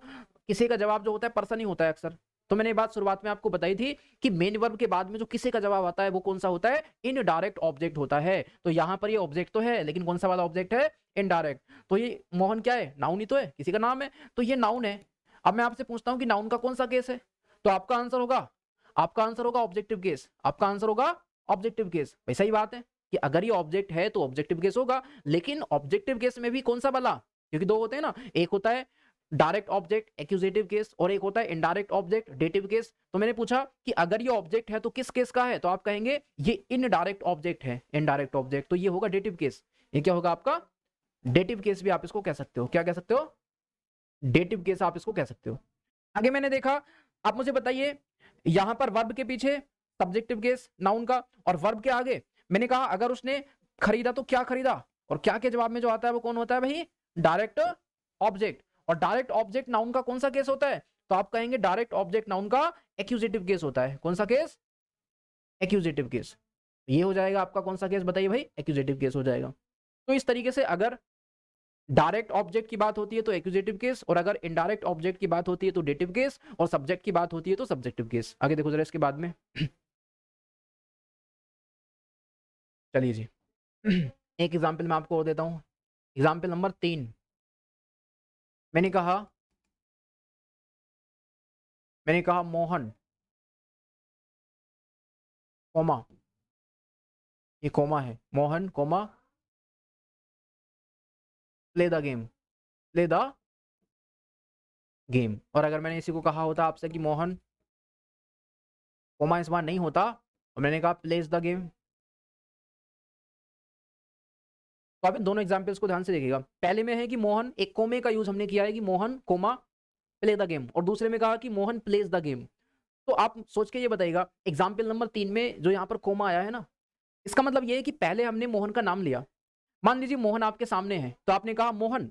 [SPEAKER 1] किसी का जवाब जो होता है पर्सन ही होता है अक्सर। तो मैंने ये बात शुरुआत में आपको बताई थी कि मेन वर्ब के बाद में जो किसी का जवाब आता है वो कौन सा होता है, इनडायरेक्ट ऑब्जेक्ट होता है। तो यहाँ पर ये ऑब्जेक्ट तो है लेकिन कौन सा वाला ऑब्जेक्ट है, इनडायरेक्ट। तो ये मोहन क्या है, नाउन ही तो है, किसी का नाम है, तो ये नाउन है। अब मैं आपसे पूछता हूं कि नाउन का कौन सा केस है, तो आपका आंसर होगा, आपका आंसर होगा ऑब्जेक्टिव केस। आपका आंसर होगा ऑब्जेक्टिव केस। वैसा ही बात है कि अगर ये ऑब्जेक्ट है तो ऑब्जेक्टिव केस होगा। लेकिन ऑब्जेक्टिव केस में भी कौन सा वाला, क्योंकि दो होते हैं ना, एक होता है डायरेक्ट ऑब्जेक्ट एक्यूजेटिव केस और एक होता है इनडायरेक्ट ऑब्जेक्ट डेटिव केस। तो मैंने पूछा कि अगर ये ऑब्जेक्ट है तो किस केस का है, तो आप कहेंगे ये इनडायरेक्ट ऑब्जेक्ट है, इनडायरेक्ट ऑब्जेक्ट, तो ये होगा डेटिव केस। ये क्या होगा आपका, डेटिव केस भी आप इसको कह सकते हो। क्या कह सकते हो, डेटिव केस आप इसको कह सकते हो। आगे मैंने देखा, आप मुझे बताइए यहां पर वर्ब के पीछे सब्जेक्टिव केस नाउन का, और वर्ब के आगे मैंने कहा अगर उसने खरीदा तो क्या खरीदा, और क्या के जवाब में जो आता है वो कौन होता है भाई, डायरेक्ट ऑब्जेक्ट। और डायरेक्ट ऑब्जेक्ट नाउन का कौन सा केस होता है, तो आप कहेंगे डायरेक्ट ऑब्जेक्ट नाउन का एक्यूजेटिव केस होता है। कौन सा केस, एक्यूजेटिव केस। ये हो जाएगा आपका कौन सा केस बताइए भाई, एक्यूजेटिव केस हो जाएगा। तो इस तरीके से अगर डायरेक्ट ऑब्जेक्ट की बात होती है तो एक्यूजेटिव केस, और अगर इनडायरेक्ट ऑब्जेक्ट की बात होती है तो डेटिव केस, और सब्जेक्ट की बात होती है तो सब्जेक्टिव केस। आगे देखो जरा इसके बाद में चलिए जी एक एग्जांपल मैं आपको और देता हूं। Example number 3। मैंने कहा, मैंने कहा मोहन कोमा, ये कोमा है, Mohan comma play the game, play the game. और अगर मैंने इसी को कहा होता आपसे कि मोहन कोमा इस बार नहीं होता और मैंने कहा प्लेज द गेम, तो आप इन दोनों एग्जांपल्स को ध्यान से देखिएगा। पहले में है कि मोहन, एक कोमे का यूज हमने किया है कि Mohan comma play the game, और दूसरे में कहा कि मोहन प्लेज द गेम। तो आप सोच के ये बताइएगा एग्जाम्पल नंबर 3 में जो यहाँ पर कोमा आया है ना, इसका मतलब ये है कि पहले हमने मोहन का नाम लिया। मान लीजिए मोहन आपके सामने है तो आपने कहा मोहन,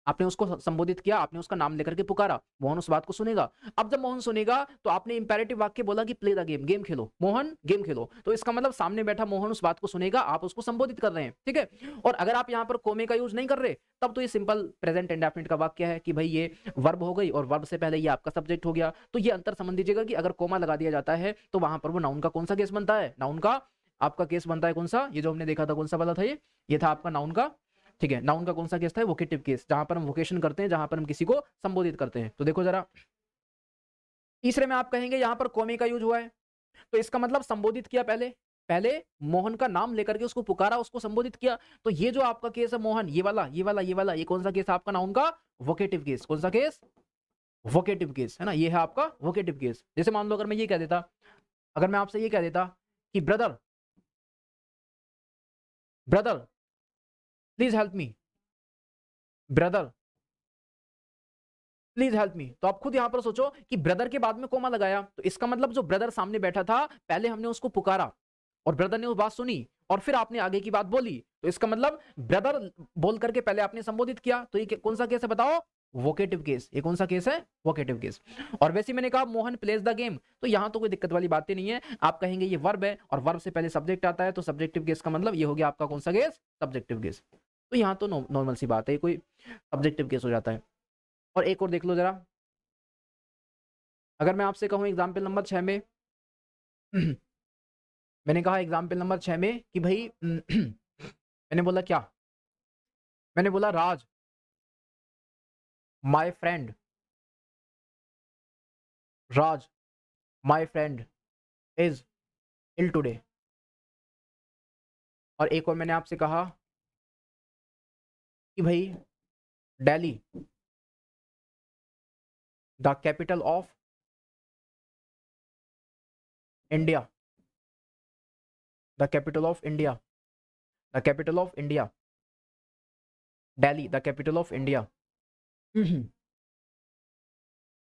[SPEAKER 1] आपने उसको संबोधित किया, आपने उसका नाम लेकर के पुकारा, मोहन उस बात को सुनेगा। अब जब मोहन सुनेगा तो आपने इंपेरेटिव वाक्य बोला कि play the game, game Khelo, Mohan game खेलो। तो इसका मतलब सामने बैठा मोहन उस बात को सुनेगा, आप उसको संबोधित कर रहे हैं, ठीक है। और अगर आप यहाँ पर कोमे का यूज नहीं कर रहे तब तो ये सिंपल प्रेजेंट इंडेफिनिट का वाक्य है कि भाई ये वर्ब हो गई और वर्ब से पहले ये आपका सब्जेक्ट हो गया। तो ये अंतर समझ लीजिएगा कि अगर कोमा लगा दिया जाता है तो वहां पर वो नाउन का कौन सा केस बनता है, नाउन का आपका केस बनता है कौन सा, ये जो हमने देखा था कौन सा वाला था, ये था आपका नाउन का, ठीक है। नाउन का कौन सा केस था, वोकेटिव केस, जहां पर हम वोकेशन करते हैं, जहां पर हम किसी को संबोधित करते हैं। तो देखो जरा तीसरे में आप कहेंगे यहां पर कोमे का यूज हुआ है, तो इसका मतलब संबोधित किया, पहले पहले मोहन का नाम लेकर के उसको पुकारा, उसको संबोधित किया। तो ये जो आपका केस है मोहन, ये वाला ये वाला ये वाला, ये कौन सा केस है आपका, नाउन का वोकेटिव केस। कौन सा केस, वोकेटिव केस है ना, ये है आपका वोकेटिव केस। जैसे मान लो अगर मैं ये कह देता, अगर मैं आपसे ये कह देता कि brother, brother please help me, brother please help me, तो आप खुद यहां पर सोचो कि ब्रदर के बाद में कोमा लगाया, तो इसका मतलब जो ब्रदर सामने बैठा था पहले हमने उसको पुकारा और ब्रदर ने वो बात सुनी और फिर आपने आगे की बात बोली। तो इसका मतलब ब्रदर बोल करके पहले आपने संबोधित किया। तो ये कौन सा केस है बताओ, वोकेटिव केस। ये कौन सा केस है, वोकेटिव केस। और वैसे मैंने कहा मोहन प्लेज द गेम, तो यहां तो कोई दिक्कत वाली बात ही नहीं है। आप कहेंगे ये वर्ब है और वर्ब से पहले सब्जेक्ट आता है, तो सब्जेक्टिव केस का मतलब ये हो गया आपका कौन सा केस, सब्जेक्टिव केस। तो यहाँ तो नॉर्मल सी बात है, कोई सब्जेक्टिव केस हो जाता है। और एक और देख लो जरा, अगर मैं आपसे कहूं एग्जाम्पल नंबर 6 में मैंने कहा एग्जाम्पल नंबर 6 में कि भाई मैंने बोला क्या, मैंने बोला Raj my friend, Raj my friend is ill today. और एक और मैंने आपसे कहा कि भाई Delhi the capital of India, the capital of India, the capital of India, Delhi the capital of India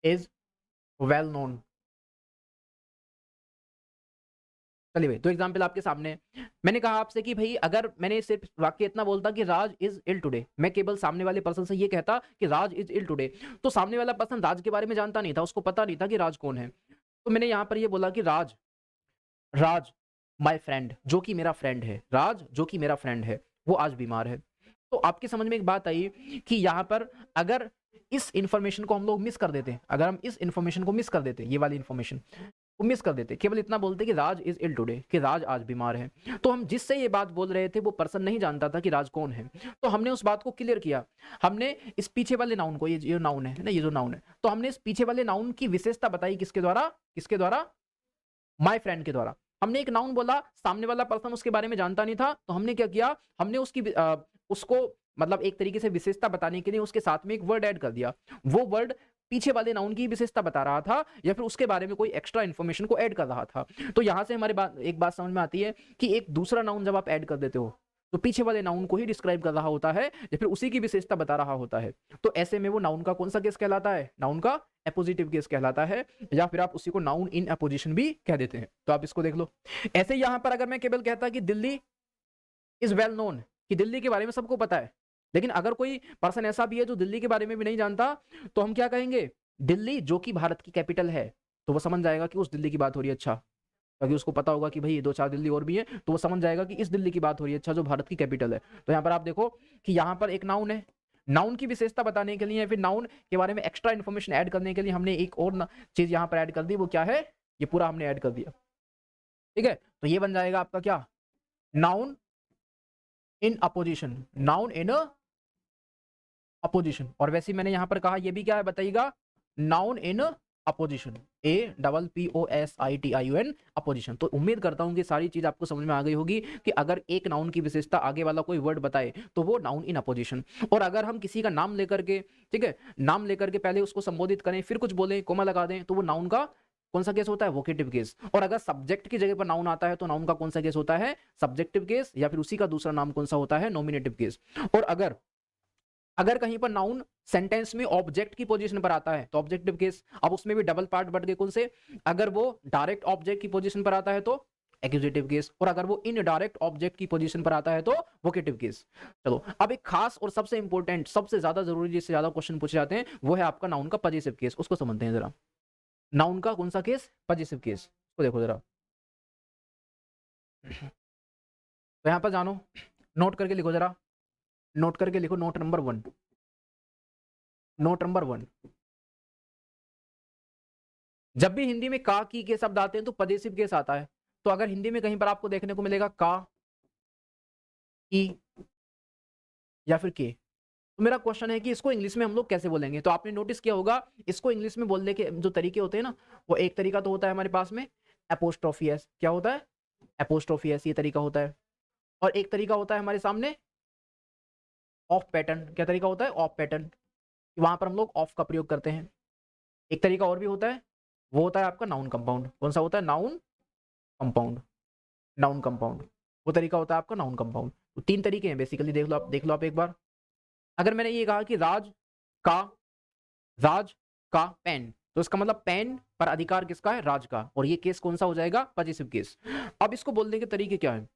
[SPEAKER 1] is well known. चलिए भाई, तो एग्जाम्पल आपके सामने है। मैंने कहा आपसे कि भाई अगर मैंने सिर्फ वाक्य इतना बोलता कि राज इज इल टुडे, मैं केवल सामने वाले पर्सन से ये कहता कि राज इज इल टुडे, तो सामने वाला पर्सन राज के बारे में जानता नहीं था, उसको पता नहीं था कि राज कौन है। तो मैंने यहां पर ये बोला कि राज, राज माय फ्रेंड, जो कि मेरा फ्रेंड है, राज जो कि मेरा फ्रेंड है, वो आज बीमार है। तो आपकी समझ में एक बात आई कि यहाँ पर अगर इस इंफॉर्मेशन को हम लोग मिस कर देते, अगर हम इस इंफॉर्मेशन को मिस कर देते, ये वाली इंफॉर्मेशन को मिस कर देते, केवल इतना बोलते कि राज इज इल टुडे, कि राज आज बीमार है, तो हम जिससे ये बात बोल रहे थे वो पर्सन नहीं जानता था कि राज कौन है। तो हमने उस बात को क्लियर किया, हमने इस पीछे वाले नाउन को, ये नाउन है ना, ये जो नाउन है, तो हमने इस पीछे वाले नाउन की विशेषता बताई किसके द्वारा, किसके द्वारा, माय फ्रेंड के द्वारा। हमने एक नाउन बोला, सामने वाला पर्सन उसके बारे में जानता नहीं था, तो हमने क्या किया, हमने उसको मतलब एक तरीके से विशेषता बताने के लिए उसके साथ में एक वर्ड ऐड कर दिया। वो वर्ड पीछे वाले नाउन की विशेषता बता रहा था या फिर उसके बारे में कोई एक्स्ट्रा इन्फॉर्मेशन को ऐड कर रहा था। तो यहां से हमारे बात एक बात समझ में आती है कि एक दूसरा नाउन जब आप ऐड कर देते हो तो पीछे वाले नाउन को ही डिस्क्राइब कर रहा होता है या फिर उसी की विशेषता बता रहा होता है। तो ऐसे में वो नाउन का कौन सा केस कहलाता है, नाउन का एपोजिटिव केस कहलाता है, या फिर आप उसी को नाउन इन अपोजिशन भी कह देते हैं। तो आप इसको देख लो। ऐसे यहां पर अगर मैं केवल कहता कि दिल्ली इज वेल नोन, कि दिल्ली के बारे में सबको पता है, लेकिन अगर कोई पर्सन ऐसा भी है जो दिल्ली के बारे में भी नहीं जानता, तो हम क्या कहेंगे, दिल्ली जो कि भारत की कैपिटल है, तो वो समझ जाएगा कि उस दिल्ली की बात हो रही है। अच्छा, क्योंकि उसको पता होगा कि भाई दो चार दिल्ली और भी है, तो वो समझ जाएगा कि इस दिल्ली की बात हो रही है, अच्छा, जो भारत की कैपिटल है। तो यहाँ पर आप देखो कि यहाँ पर एक नाउन है, नाउन की विशेषता बताने के लिए या फिर नाउन के बारे में एक्स्ट्रा इन्फॉर्मेशन ऐड करने के लिए हमने एक और चीज यहाँ पर ऐड कर दी। वो क्या है, ये पूरा हमने ऐड कर दिया। ठीक है, तो ये बन जाएगा आपका क्या, noun in opposition, noun in opposition. और वैसे ही मैंने यहां पर कहा, ये भी क्या है बताइएगा, noun in opposition, APPOSITION opposition. तो उम्मीद करता हूं कि सारी चीज आपको समझ में आ गई होगी कि अगर एक नाउन की विशेषता आगे वाला कोई वर्ड बताए तो वो नाउन इन अपोजिशन। और अगर हम किसी का नाम लेकर के, ठीक है, नाम लेकर के पहले उसको संबोधित करें फिर कुछ बोले, कोमा लगा दें, तो वो नाउन का कौन सा केस होता है, वोकेटिव केस। और अगर सब्जेक्ट की जगह पर नाउन आता है तो नाउन का कौन सा केस होता है, सब्जेक्टिव केस, या फिर उसी का दूसरा नाम कौन सा होता है, नॉमिनेटिव केस। और अगर अगर कहीं पर नाउन सेंटेंस में ऑब्जेक्ट की पोजीशन पर आता है तो ऑब्जेक्टिव केस। अब उसमें भी डबल पार्ट बढ़ गए, कौन से, अगर वो डायरेक्ट ऑब्जेक्ट की पोजीशन पर आता है तो एक्यूजेटिव केस, और अगर वो इनडायरेक्ट ऑब्जेक्ट की पोजीशन पर आता है तो वोकेटिव केस। चलो, अब एक खास और सबसे इंपॉर्टेंट, सबसे ज्यादा जरूरी, जिससे ज्यादा क्वेश्चन पूछे जाते हैं, वो है आपका नाउन का पजेसिव केस। उसको समझते हैं जरा। नाउन का कौन सा केस, पजेसिव केस, तो देखो जरा। तो यहां पर जानो, नोट करके लिखो जरा, नोट करके लिखो, नोट नंबर 1, नोट नंबर 1। जब भी हिंदी में का की के शब्द आते हैं तो पजेसिव केस आता है। तो अगर हिंदी में कहीं पर आपको देखने को मिलेगा का, की या फिर के, तो मेरा क्वेश्चन है कि इसको इंग्लिश में हम लोग कैसे बोलेंगे। तो आपने नोटिस किया होगा, इसको इंग्लिश में बोलने के जो तरीके होते हैं ना, वो एक तरीका तो होता है हमारे पास में एपोस्ट्रोफी एस, क्या होता है, एपोस्ट्रोफी एस, ये तरीका होता है। और एक तरीका होता है हमारे सामने ऑफ पैटर्न, क्या तरीका होता है, ऑफ पैटर्न, वहां पर हम लोग ऑफ का प्रयोग करते हैं। एक तरीका और भी होता है, वो होता है आपका नाउन कंपाउंड। कौन सा होता है, नाउन कंपाउंड, नाउन कंपाउंड, वो तरीका होता है आपका नाउन कंपाउंड। तो 3 तरीके हैं बेसिकली, देख लो आप, देख लो आप एक बार। अगर मैंने ये कहा कि का, राज का पेन, तो इसका मतलब पेन पर अधिकार किसका है, राज का, और ये केस कौन सा हो जाएगा, पजेसिव केस। अब इसको बोलने के तरीके क्या है,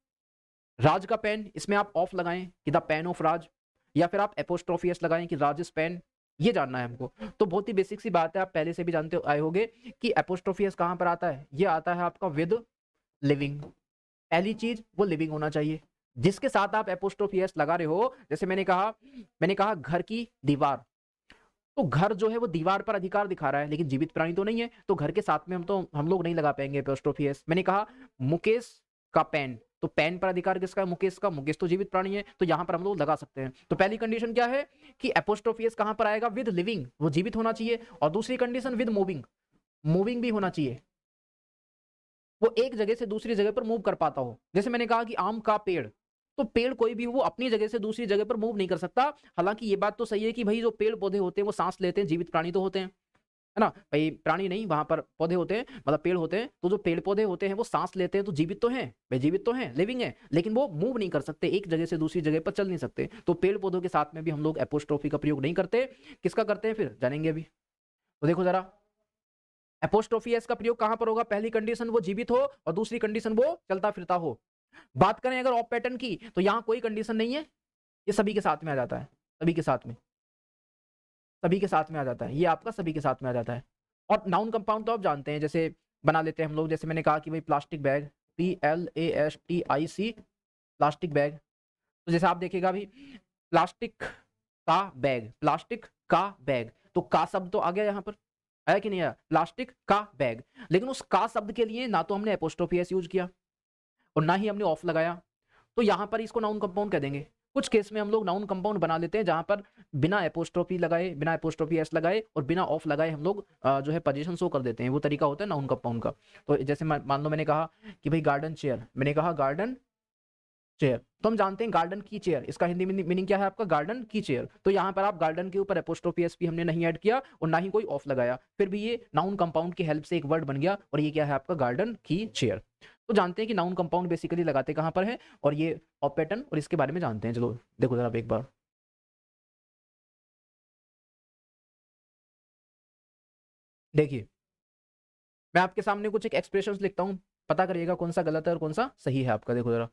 [SPEAKER 1] राज का पेन, इसमें आप ऑफ लगाएं कि द पेन ऑफ राज, या फिर आप एपोस्ट्रोफी एस लगाएं कि राज इज पेन, ये जानना है हमको। तो बहुत ही बेसिक सी बात है, आप पहले से भी जानते आए होंगे कि एपोस्ट्रोफी एस कहां पर आता है, ये आता है आपका विद लिविंग। पहली चीज वो लिविंग होना चाहिए जिसके साथ आप एपोस्ट्रोफी एस लगा रहे हो। जैसे मैंने कहा घर की दीवार, तो घर जो है वो दीवार पर अधिकार दिखा रहा है, लेकिन जीवित प्राणी तो नहीं है, तो घर के साथ में हम लोग नहीं लगा पाएंगे एपोस्ट्रोफी एस। मैंने कहा मुकेश का पेन, तो पेन पर अधिकार किसका है, मुकेश का, मुकेश तो जीवित प्राणी है, तो यहां पर हम लोग लगा सकते हैं। तो पहली कंडीशन क्या है कि एपोस्ट्रोफी एस कहां पर आएगा, विद लिविंग, वो जीवित होना चाहिए। और दूसरी कंडीशन विद मूविंग, मूविंग भी होना चाहिए। वो एक जगह से दूसरी जगह पर मूव कर पाता हो। जैसे मैंने कहा कि आम का पेड़, तो पेड़ कोई भी वो अपनी जगह से दूसरी जगह पर मूव नहीं कर सकता। हालांकि ये बात तो सही है कि भाई जो पेड़ पौधे होते हैं वो सांस लेते हैं, जीवित प्राणी तो होते हैं, है ना भाई, प्राणी नहीं, वहां पर पौधे होते हैं, मतलब पेड़ होते हैं, तो जो पेड़ पौधे होते हैं वो सांस लेते हैं, तो जीवित तो हैं भाई, जीवित तो हैं, लिविंग है, लेकिन वो मूव नहीं कर सकते, एक जगह से दूसरी जगह पर चल नहीं सकते। तो पेड़ पौधों के साथ में भी हम लोग एपोस्ट्रोफी का प्रयोग नहीं करते। किसका करते हैं फिर जानेंगे अभी। तो देखो जरा, एपोस्ट्रोफी एस का प्रयोग कहां पर होगा? पहली कंडीशन वो जीवित हो और दूसरी कंडीशन वो चलता फिरता हो। बात करें अगर ऑफ पैटर्न की, तो यहां कोई कंडीशन नहीं है, ये सभी के साथ में आ जाता है, सभी के साथ में, सभी के साथ में आ जाता है, ये आपका सभी के साथ में आ जाता है। और नाउन कंपाउंड तो आप जानते हैं, जैसे बना लेते हैं हम लोग, जैसे मैंने कहा कि भाई plastic bag, PLASTIC, plastic bag. तो जैसे आप देखिएगा अभी, प्लास्टिक का बैग, प्लास्टिक का बैग, तो का शब्द तो आ गया यहाँ पर, है कि नहीं आया? प्लास्टिक का बैग। लेकिन उस का शब्द के लिए ना तो हमने एपोस्ट्रोफी एस यूज किया और ना ही हमने ऑफ लगाया, तो यहां पर इसको नाउन कंपाउंड कह देंगे। कुछ केस में हम लोग नाउन कंपाउंड बना लेते हैं जहां पर बिना एपोस्ट्रोफी लगाए, बिना एपोस्ट्रोफी एस लगाए और बिना ऑफ लगाए हम लोग जो है पोजीशन शो कर देते हैं, वो तरीका होता है नाउन कंपाउंड का। तो जैसे मान लो मैंने कहा कि भाई गार्डन चेयर, मैंने कहा गार्डन चेयर, तो हम जानते हैं गार्डन की चेयर, इसका हिंदी मीनिंग क्या है आपका? गार्डन की चेयर। तो यहाँ पर आप गार्डन के ऊपर एपोस्ट्रोफी एस भी हमने नहीं ऐड किया और ना ही कोई ऑफ लगाया, फिर भी ये नाउन कंपाउंड की हेल्प से एक वर्ड बन गया, और ये क्या है आपका? गार्डन की चेयर। तो जानते हैं कि नाउन कंपाउंड बेसिकली लगाते कहाँ पर है, और ये ऑफ पैटर्न और इसके बारे में जानते हैं। चलो देखो जरा एक बार, देखिए मैं आपके सामने कुछ एक एक्सप्रेशंस लिखता हूँ, पता करिएगा कौन सा गलत है और कौन सा सही है आपका। देखो जरा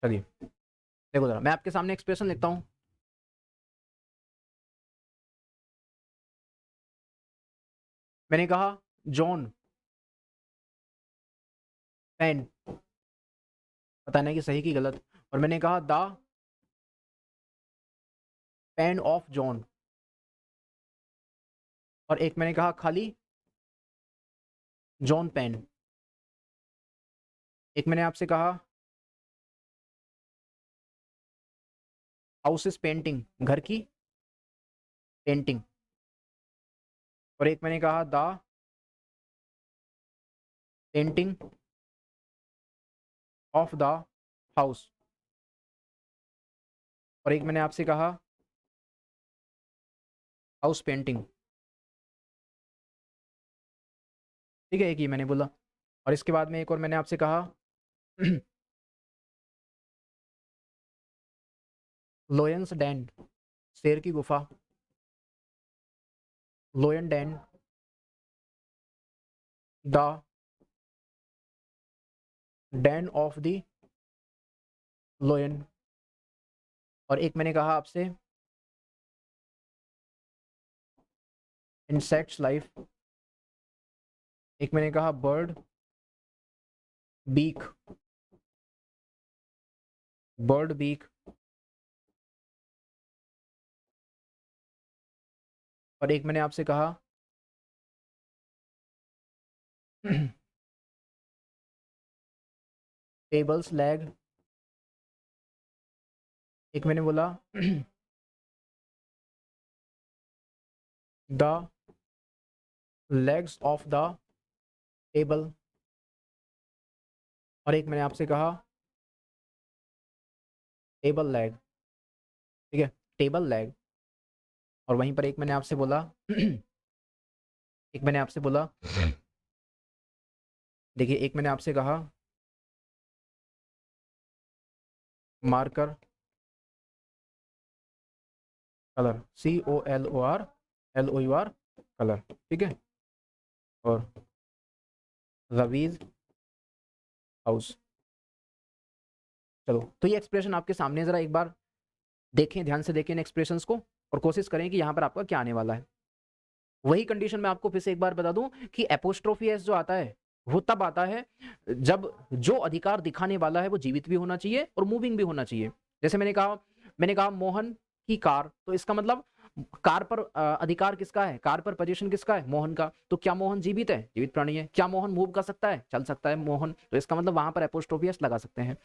[SPEAKER 1] चलिए देखो जरा, मैं आपके सामने एक्सप्रेशन लिखता हूँ। मैंने कहा जॉन पेन, पता नहीं कि सही की गलत। और मैंने कहा द पेन ऑफ जॉन, और एक मैंने कहा खाली जॉन पेन। एक मैंने आपसे कहा हाउस इज पेंटिंग, घर की पेंटिंग। और एक मैंने कहा the painting of the house. और एक मैंने आपसे कहा हाउस पेंटिंग। ठीक है, एक ही मैंने बोला। और इसके बाद में एक और मैंने आपसे कहा लोयंस डैन, शेर की गुफा, लोयन Dan the Dan of the लोयन। और एक मैंने कहा आपसे इंसेक्ट्स लाइफ। एक मैंने कहा बर्ड बीक, बर्ड बीक। और एक मैंने आपसे कहा टेबल्स लैग। एक मैंने बोला the legs of the table. और एक मैंने आपसे कहा टेबल लैग। ठीक है, टेबल लैग। और वहीं पर एक मैंने आपसे बोला एक मैंने आपसे बोला, देखिए एक मैंने आपसे कहा मार्कर कलर, COLOR कलर। ठीक है, और रवीज हाउस। चलो, तो ये एक्सप्रेशन आपके सामने, जरा एक बार देखें, ध्यान से देखें इन एक्सप्रेशंस को और कोशिश करें कि यहाँ पर आपका क्या आने वाला है। वही कंडीशन मैं आपको फिर से एक बार बता दूं कि एपोस्ट्रोफी एस जो आता है वो तब आता है जब जो अधिकार दिखाने वाला है वो जीवित भी होना चाहिए और मूविंग भी होना चाहिए। जैसे मैंने कहा मोहन की कार, तो इसका मतलब कार पर अधिकार किसका है, कार पर पोजीशन किसका है, मोहन का। तो क्या मोहन जीवित है, जीवित प्राणी है। क्या मोहन मूव कर सकता है, चल सकता है मोहन। तो इसका मतलब वहां पर एपोस्ट्रोफी एस लगा सकते हैं।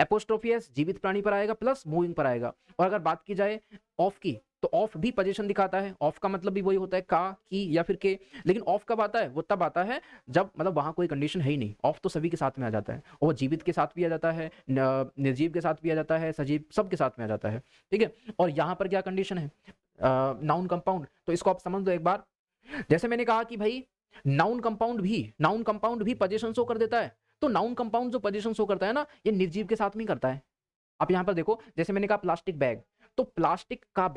[SPEAKER 1] एपोस्ट्रोफी एस जीवित प्राणी पर आएगा प्लस मूविंग पर आएगा। और अगर बात की जाए ऑफ की, तो ऑफ भी पोजीशन दिखाता है। ऑफ का मतलब भी वही होता है का, की या फिर के। लेकिन ऑफ कब आता है, वो तब आता है जब मतलब वहां कोई कंडीशन है ही नहीं। ऑफ तो सभी के साथ में आ जाता है, और वो जीवित के साथ भी आ जाता है, निर्जीव के साथ भी आ जाता है, सजीव सब के साथ में आ जाता है। ठीक है। और यहाँ पर क्या कंडीशन है, नाउन कंपाउंड। तो इसको आप समझ लो एक बार। जैसे मैंने कहा कि भाई नाउन कंपाउंड भी पोजीशन शो कर देता है। तो नाउन कंपाउंड जो पोजीशन शो करता है ना, ये निर्जीव के साथ में करता है। आप यहां पर देखो, जैसे मैंने कहा प्लास्टिक बैग, तो प्लास्टिक का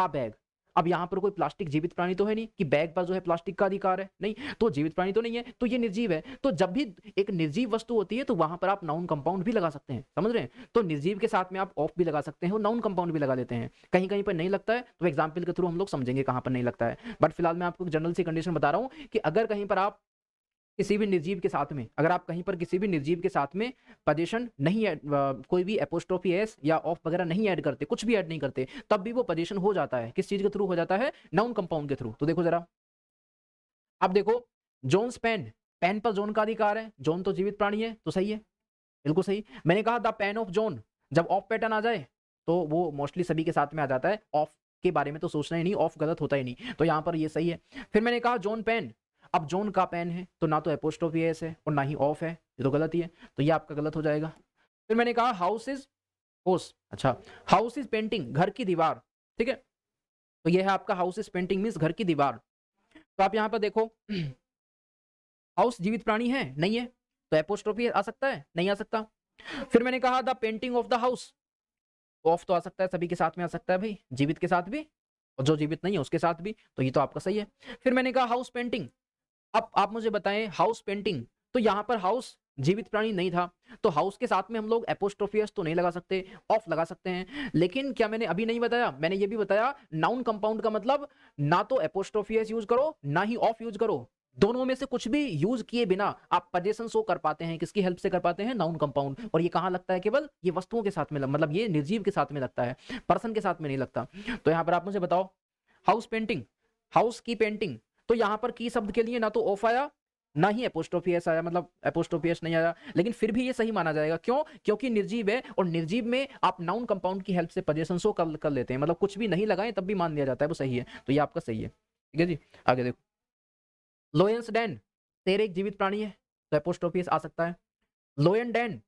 [SPEAKER 1] बैग। अब यहां पर कोई प्लास्टिक जीवित प्राणी तो है नहीं कि बैग पर जो है प्लास्टिक का अधिकार है, नहीं। तो जीवित प्राणी तो नहीं है, तो ये निर्जीव है। तो जब भी एक निर्जीव वस्तु होती है, तो वहां पर आप नाउन कंपाउंड भी लगा सकते हैं, समझ रहे हैं। तो निर्जीव के साथ में आप ऑफ भी लगा सकते हैं और नाउन कंपाउंड भी लगा देते हैं। कहीं कहीं पर नहीं लगता है, तो एग्जाम्पल के थ्रू हम लोग समझेंगे कहां पर नहीं लगता है। बट फिलहाल मैं आपको जनरल सी कंडीशन बता रहा हूं कि अगर कहीं पर आप किसी भी निर्जीव के साथ में, अगर आप कहीं पर किसी भी निर्जीव के साथ में पोजीशन नहीं कोई भी एपोस्ट्रोफी एस या ऑफ वगैरह नहीं ऐड करते, कुछ भी ऐड नहीं करते, तब भी वो पोजीशन हो जाता है। किस चीज के थ्रू हो जाता है, नाउन कंपाउंड के थ्रू। तो देखो जरा, अब देखो, जोन्स पेन, पेन पर जोन का अधिकार है। जोन तो जीवित प्राणी है, तो सही है, बिल्कुल सही। मैंने कहा द पेन ऑफ जोन, जब ऑफ पैटर्न आ जाए तो वो मोस्टली सभी के साथ में आ जाता है। ऑफ के बारे में तो सोचना ही नहीं, ऑफ गलत होता ही नहीं, तो यहां पर ये सही है। फिर मैंने कहा जोन पेन, अब जोन का पेन है, तो ना तो एपोस्ट्रोफी एस है और ना ही ऑफ है, ये तो गलत ही है, तो ये आपका गलत हो जाएगा। फिर मैंने कहा हाउस इज होस, अच्छा, हाउस इज पेंटिंग, घर की दीवार। ठीक है, तो ये है आपका हाउस इज पेंटिंग मीन्स घर की दीवार। तो आप यहां पर देखो, हाउस जीवित प्राणी है, नहीं है, तो एपोस्ट्रोफी आ सकता है, नहीं आ सकता। फिर मैंने कहा the painting of the house, of तो आ सकता है, सभी के साथ में आ सकता है भाई, जीवित के साथ भी और जो जीवित नहीं है उसके साथ भी, तो ये तो आपका सही है। फिर मैंने कहा हाउस पेंटिंग, अब आप मुझे बताएं हाउस पेंटिंग, तो यहां पर हाउस जीवित प्राणी नहीं था, तो हाउस के साथ में हम लोग एपोस्ट्रोफियस तो नहीं लगा सकते, ऑफ लगा सकते हैं। लेकिन क्या मैंने अभी नहीं बताया, मैंने ये भी बताया नाउन कंपाउंड का मतलब ना तो एपोस्ट्रोफियस यूज करो ना ही ऑफ यूज करो, दोनों में से कुछ भी यूज किए बिना आप पोजीशन शो कर पाते हैं। किसकी हेल्प से कर पाते हैं, नाउन कंपाउंड। और ये कहां लगता है, केवल ये वस्तुओं के साथ में, मतलब ये निर्जीव के साथ में लगता है, पर्सन के साथ में नहीं लगता। तो यहां पर आप मुझे बताओ, हाउस पेंटिंग, हाउस की पेंटिंग, तो यहां पर की शब्द के लिए ना तो ऑफ आया ना ही एपोस्ट्रोफी एस आया, मतलब एपोस्ट्रोफी एस नहीं आया। लेकिन फिर भी ये सही माना जाएगा, क्यों, क्योंकि निर्जीव है, और निर्जीव में आप नाउन कंपाउंड की हेल्प से पोजीशन शो कर लेते हैं, मतलब कुछ भी नहीं लगाए तब भी मान लिया जाता है वो सही है, तो ये आपका सही है। ठीक है जी, आगे देखो, लोयंस डैन, शेर एक जीवित प्राणी है, तो एपोस्ट्रोफी एस आ सकता है। लोयन डैन,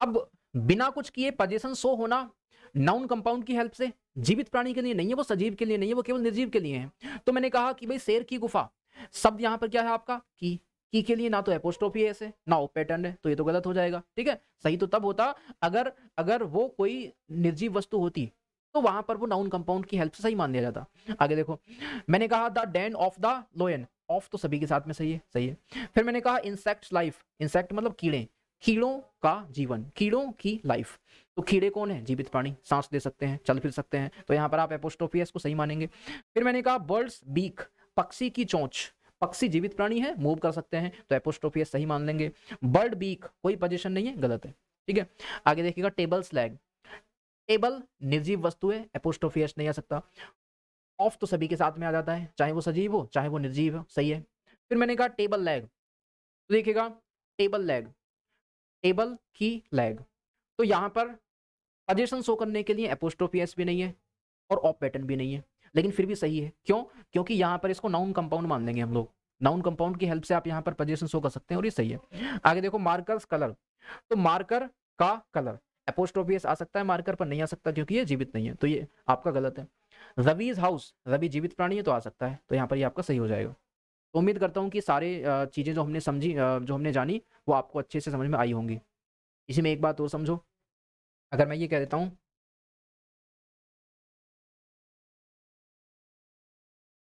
[SPEAKER 1] अब बिना कुछ किए पोजीशन शो होना नाउन कंपाउंड की हेल्प से, जीवित प्राणी के लिए नहीं है, वो सजीव के लिए नहीं है, वो केवल निर्जीव के लिए है। तो मैंने कहा कि भाई शेर की गुफा, शब्द यहां पर क्या है आपका, की के लिए ना तो एपोस्ट्रोफी एस है ना ओ पैटर्न है, तो ये तो गलत हो जाएगा। ठीक है, सही तो तब होता अगर अगर वो कोई निर्जीव वस्तु होती, तो वहां पर वो नाउन कंपाउंड की हेल्प से सही मान लिया जाता। आगे देखो, मैंने कहा the Dan of the लोयन, of तो सभी के साथ में सही है, सही है। फिर मैंने कहा इंसेक्ट लाइफ, इंसेक्ट मतलब कीड़े, कीड़ों का जीवन, कीड़ों की लाइफ, तो कीड़े कौन है, जीवित प्राणी, सांस ले सकते हैं, चल फिर सकते हैं, तो यहां पर आप एपोस्ट्रोफी एस को सही मानेंगे। फिर मैंने कहा बर्ड्स बीक, पक्षी की चोंच, पक्षी जीवित प्राणी है, मूव कर सकते हैं, तो एपोस्ट्रोफी एस सही मान लेंगे। बर्ड बीक कोई पोजीशन नहीं है, गलत है। ठीक है, आगे देखिएगा टेबल स्लैग, टेबल निर्जीव वस्तु है, एपोस्ट्रोफी एस नहीं आ सकता। ऑफ तो सभी के साथ में आ जाता है, चाहे वो सजीव हो चाहे वो निर्जीव हो, सही है। फिर मैंने कहा टेबल लैग, तो देखिएगा टेबल लैग, टेबल की लैग, तो यहां पर पोजीशन शो करने के लिए एपोस्ट्रोफी एस भी नहीं है और ऑफ पैटर्न भी नहीं है, लेकिन फिर भी सही है, क्यों, क्योंकि यहां पर इसको नाउन कंपाउंड मान लेंगे हम लोग, नाउन कंपाउंड की हेल्प से आप यहां पर पोजीशन शो कर सकते हैं, और ये सही है। आगे देखो मार्कर्स कलर, तो मार्कर का कलर, एपोस्ट्रोफी एस आ सकता है, मार्कर पर नहीं आ सकता क्योंकि ये जीवित नहीं है, तो ये आपका गलत है। रवीज हाउस, रवि जीवित प्राणी है तो आ सकता है, तो यहाँ पर ये आपका सही हो जाएगा। तो उम्मीद करता हूँ कि सारे चीज़ें जो हमने समझी, जो हमने जानी, वो आपको अच्छे से समझ में आई होंगी। इसी में एक बात और समझो, अगर मैं ये कह देता हूँ,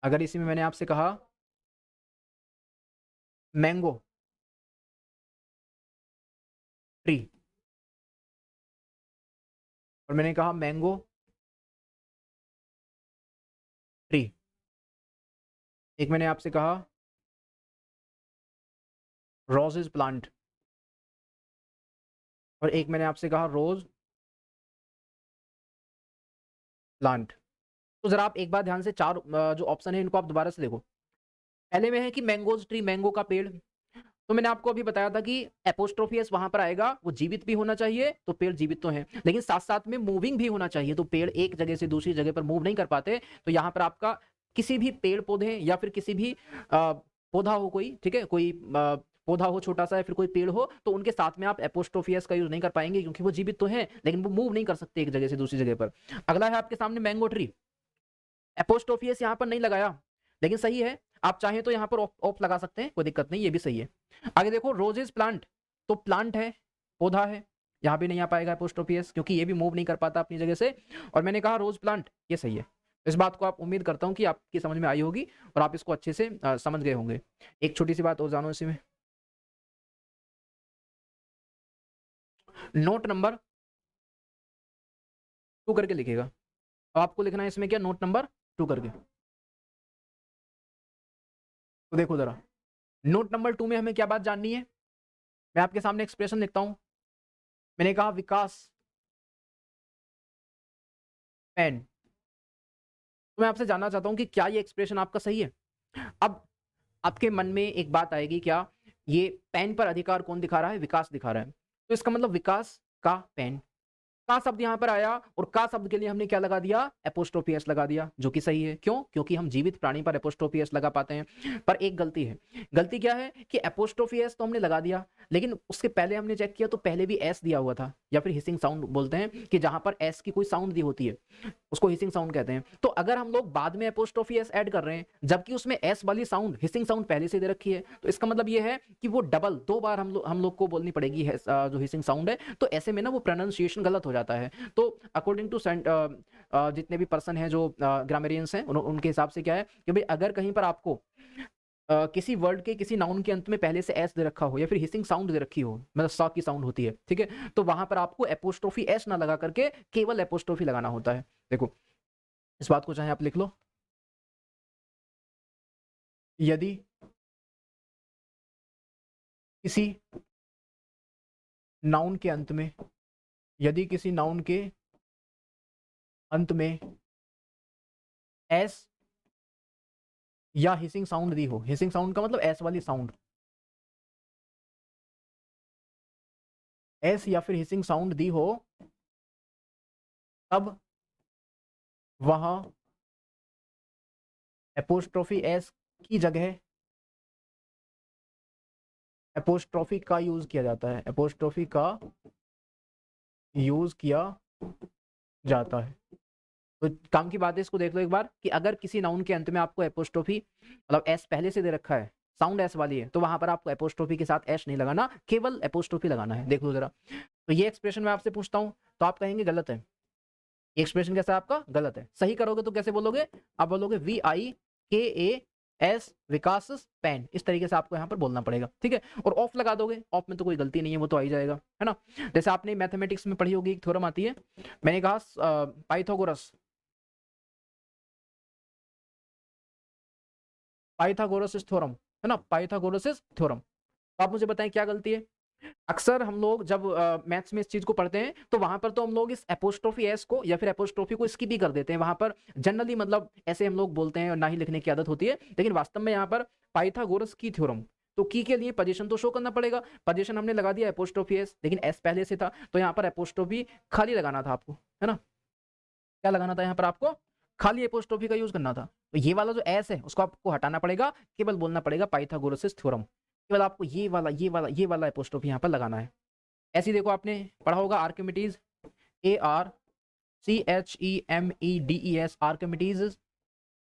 [SPEAKER 1] अगर इसी में मैंने आपसे कहा मैंगो ट्री, और मैंने कहा मैंगो ट्री, एक मैंने आपसे कहा रोजेज प्लांट, और एक मैंने आपसे कहा रोज प्लांट, तो जरा आप एक बार ध्यान से चार जो ऑप्शन है इनको आप दोबारा से देखो। पहले में है कि मैंगोज ट्री, मैंगो का पेड़। तो मैंने आपको अभी बताया था कि एपोस्ट्रोफी एस वहां पर आएगा, वो जीवित भी होना चाहिए, तो पेड़ जीवित तो है, लेकिन साथ साथ में मूविंग भी होना चाहिए, तो पेड़ एक जगह से दूसरी जगह पर मूव नहीं कर पाते। तो यहाँ पर आपका किसी भी पेड़ पौधे या फिर किसी भी पौधा हो कोई, ठीक है, कोई पौधा हो छोटा सा या फिर कोई पेड़ हो, तो उनके साथ में आप एपोस्ट्रोफी एस का यूज नहीं कर पाएंगे, क्योंकि वो जीवित तो है लेकिन वो मूव नहीं कर सकते एक जगह से दूसरी जगह पर। अगला है आपके सामने मैंगो ट्री। एपोस्ट्रोफी एस यहाँ पर नहीं लगाया, लेकिन सही है, आप चाहें तो यहाँ पर ऑफ लगा सकते हैं, कोई दिक्कत नहीं, ये भी सही है। आगे देखो रोजेस प्लांट, तो प्लांट है, पौधा है, यहाँ भी नहीं आ पाएगा एपोस्ट्रोफी एस, क्योंकि ये भी मूव नहीं कर पाता अपनी जगह से। और मैंने कहा रोज प्लांट, ये सही है। इस बात को आप उम्मीद करता हूँ कि आपकी समझ में आई होगी और आप इसको अच्छे से समझ गए होंगे। एक छोटी सी बात और जानो इसी में, नोट नंबर 2 करके लिखेगा। अब आपको लिखना है इसमें क्या, नोट नंबर 2 करके। तो देखो जरा, नोट नंबर 2 में हमें क्या बात जाननी है। मैं आपके सामने एक्सप्रेशन लिखता हूं। मैंने कहा विकास पेन। तो मैं आपसे जानना चाहता हूं कि क्या ये एक्सप्रेशन आपका सही है। अब आपके मन में एक बात आएगी, क्या ये पेन पर अधिकार कौन दिखा रहा है, विकास दिखा रहा है, तो इसका मतलब विकास का पेन, का शब्द यहां पर आया और का शब्द के लिए हमने क्या लगा दिया, एपोस्ट्रोफी एस लगा दिया, जो कि सही है। क्यों, क्योंकि हम जीवित प्राणी पर एपोस्ट्रोफी एस लगा पाते हैं। पर एक गलती है। गलती क्या है कि एपोस्ट्रोफी एस तो हमने लगा दिया, लेकिन उसके पहले हमने चेक किया तो पहले भी एस दिया हुआ था, या फिर हिसिंग साउंड बोलते हैं कि जहां पर एस की कोई साउंड दी होती है उसको हिसिंग साउंड कहते हैं। तो अगर हम लोग बाद में एपोस्ट्रोफी एस ऐड कर रहे हैं जबकि उसमें एस वाली साउंड, हिसिंग साउंड पहले से दे रखी है, तो इसका मतलब ये है कि वो डबल 2 बार हम लोग को बोलनी पड़ेगी जो हिसिंग साउंड है। तो ऐसे में ना वो प्रोनाउंसिएशन गलत हो जाता है। तो अकॉर्डिंग टू जितने भी पर्सन हैं जो ग्रामरियंस हैं उनके हिसाब से क्या है कि भाई अगर कहीं पर आपको किसी वर्ड के किसी नाउन के अंत में पहले से एस दे रखा हो या फिर हिसिंग साउंड दे रखी हो, मतलब सा की साउंड होती है, ठीक है, तो वहां पर आपको एपोस्ट्रोफी एस ना लगा करके केवल एपोस्ट्रोफी लगाना होता है। देखो इस बात को चाहे आप लिख लो, यदि किसी नाउन के अंत में, यदि किसी नाउन के अंत में एस या हिसिंग साउंड दी हो, हिसिंग साउंड का मतलब एस वाली साउंड, एस या फिर हिसिंग साउंड दी हो, तब वहां एपोस्ट्रोफी एस की जगह एपोस्ट्रोफी का यूज किया जाता है, एपोस्ट्रोफी का यूज किया जाता है। तो काम की बात है, इसको देख लो एक बार कि अगर किसी नाउन के अंत में आपको एपोस्ट्रोफी मतलब एस पहले से दे रखा है, साउंड एस वाली है, तो वहां पर आपको एपोस्ट्रोफी के साथ एस नहीं लगाना, केवल एपोस्ट्रोफी लगाना है। देख लो जरा, तो ये एक्सप्रेशन मैं आपसे पूछता हूं तो आप कहेंगे गलत है। एक्सप्रेशन कैसा है आपका, गलत है। सही करोगे तो कैसे बोलोगे, आप बोलोगे VIKAS विकास पेन, इस तरीके से आपको यहाँ पर बोलना पड़ेगा, ठीक है। और ऑफ लगा दोगे, ऑफ में तो कोई गलती नहीं है, वो तो आ ही जाएगा, है ना। जैसे आपने मैथमेटिक्स में पढ़ी होगी, एक थ्योरम आती है, मैंने कहा पाइथागोरस, पाइथागोरस थ्योरम, है ना, पाइथागोरस थ्योरम। तो आप मुझे बताएं क्या गलती है। अक्सर हम लोग जब मैथ्स में इस चीज को पढ़ते हैं तो वहां पर तो हम लोग इस एपोस्ट्रोफी एस को या फिर एपोस्ट्रोफी को स्किप ही कर देते हैं, वहां पर जनरली मतलब ऐसे हम लोग बोलते हैं और ना ही लिखने की आदत होती है, लेकिन वास्तव में यहाँ पर पाइथागोरस की थ्योरम, तो की के लिए पोजीशन तो शो करना पड़ेगा, पोजीशन हमने लगा दिया एपोस्ट्रोफी एस, लेकिन एस पहले से था, तो यहाँ पर एपोस्ट्रोफी खाली लगाना था आपको, है ना। क्या लगाना था यहाँ पर आपको, खाली एपोस्ट्रोफी का यूज करना था। तो ये वाला जो एस है उसको आपको हटाना पड़ेगा, केवल बोलना पड़ेगा पाइथागोरस थ्योरम, केवल आपको ये वाला एपोस्ट्रोफी यहाँ पर लगाना है। ऐसे ही देखो आपने पढ़ा होगा Archimedes, ARCHEMEDES, Archimedes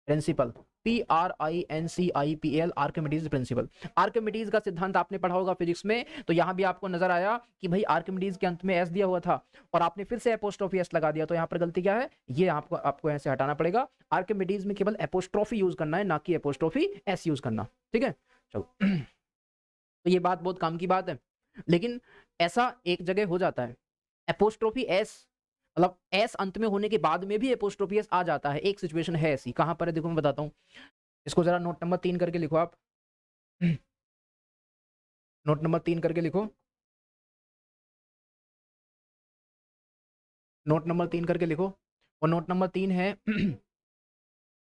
[SPEAKER 1] principal, PRINCIPL, Archimedes principal. Archimedes का सिद्धांत आपने पढ़ा होगा फिजिक्स में, तो यहां भी आपको नजर आया कि भाई आर्किमिडीज के अंत में एस दिया हुआ था और आपने फिर से एपोस्ट्रोफी एस लगा दिया, तो यहाँ पर गलती क्या है, ये आपको ऐसे हटाना पड़ेगा। आर्किमिडीज में केवल एपोस्ट्रोफी यूज करना है, ना कि एपोस्ट्रोफी एस यूज करना, ठीक है। चलो तो ये बात बहुत काम की बात है, लेकिन ऐसा एक जगह हो जाता है, एपोस्ट्रोफी एस मतलब एस अंत में होने के बाद में भी एपोस्ट्रोफी एस आ जाता है, एक सिचुएशन है ऐसी, कहां पर है देखो मैं बताता हूं। इसको जरा नोट नंबर 3 करके लिखो आप, नोट नंबर 3 करके लिखो, नोट नंबर 3 करके लिखो। और नोट नंबर 3 है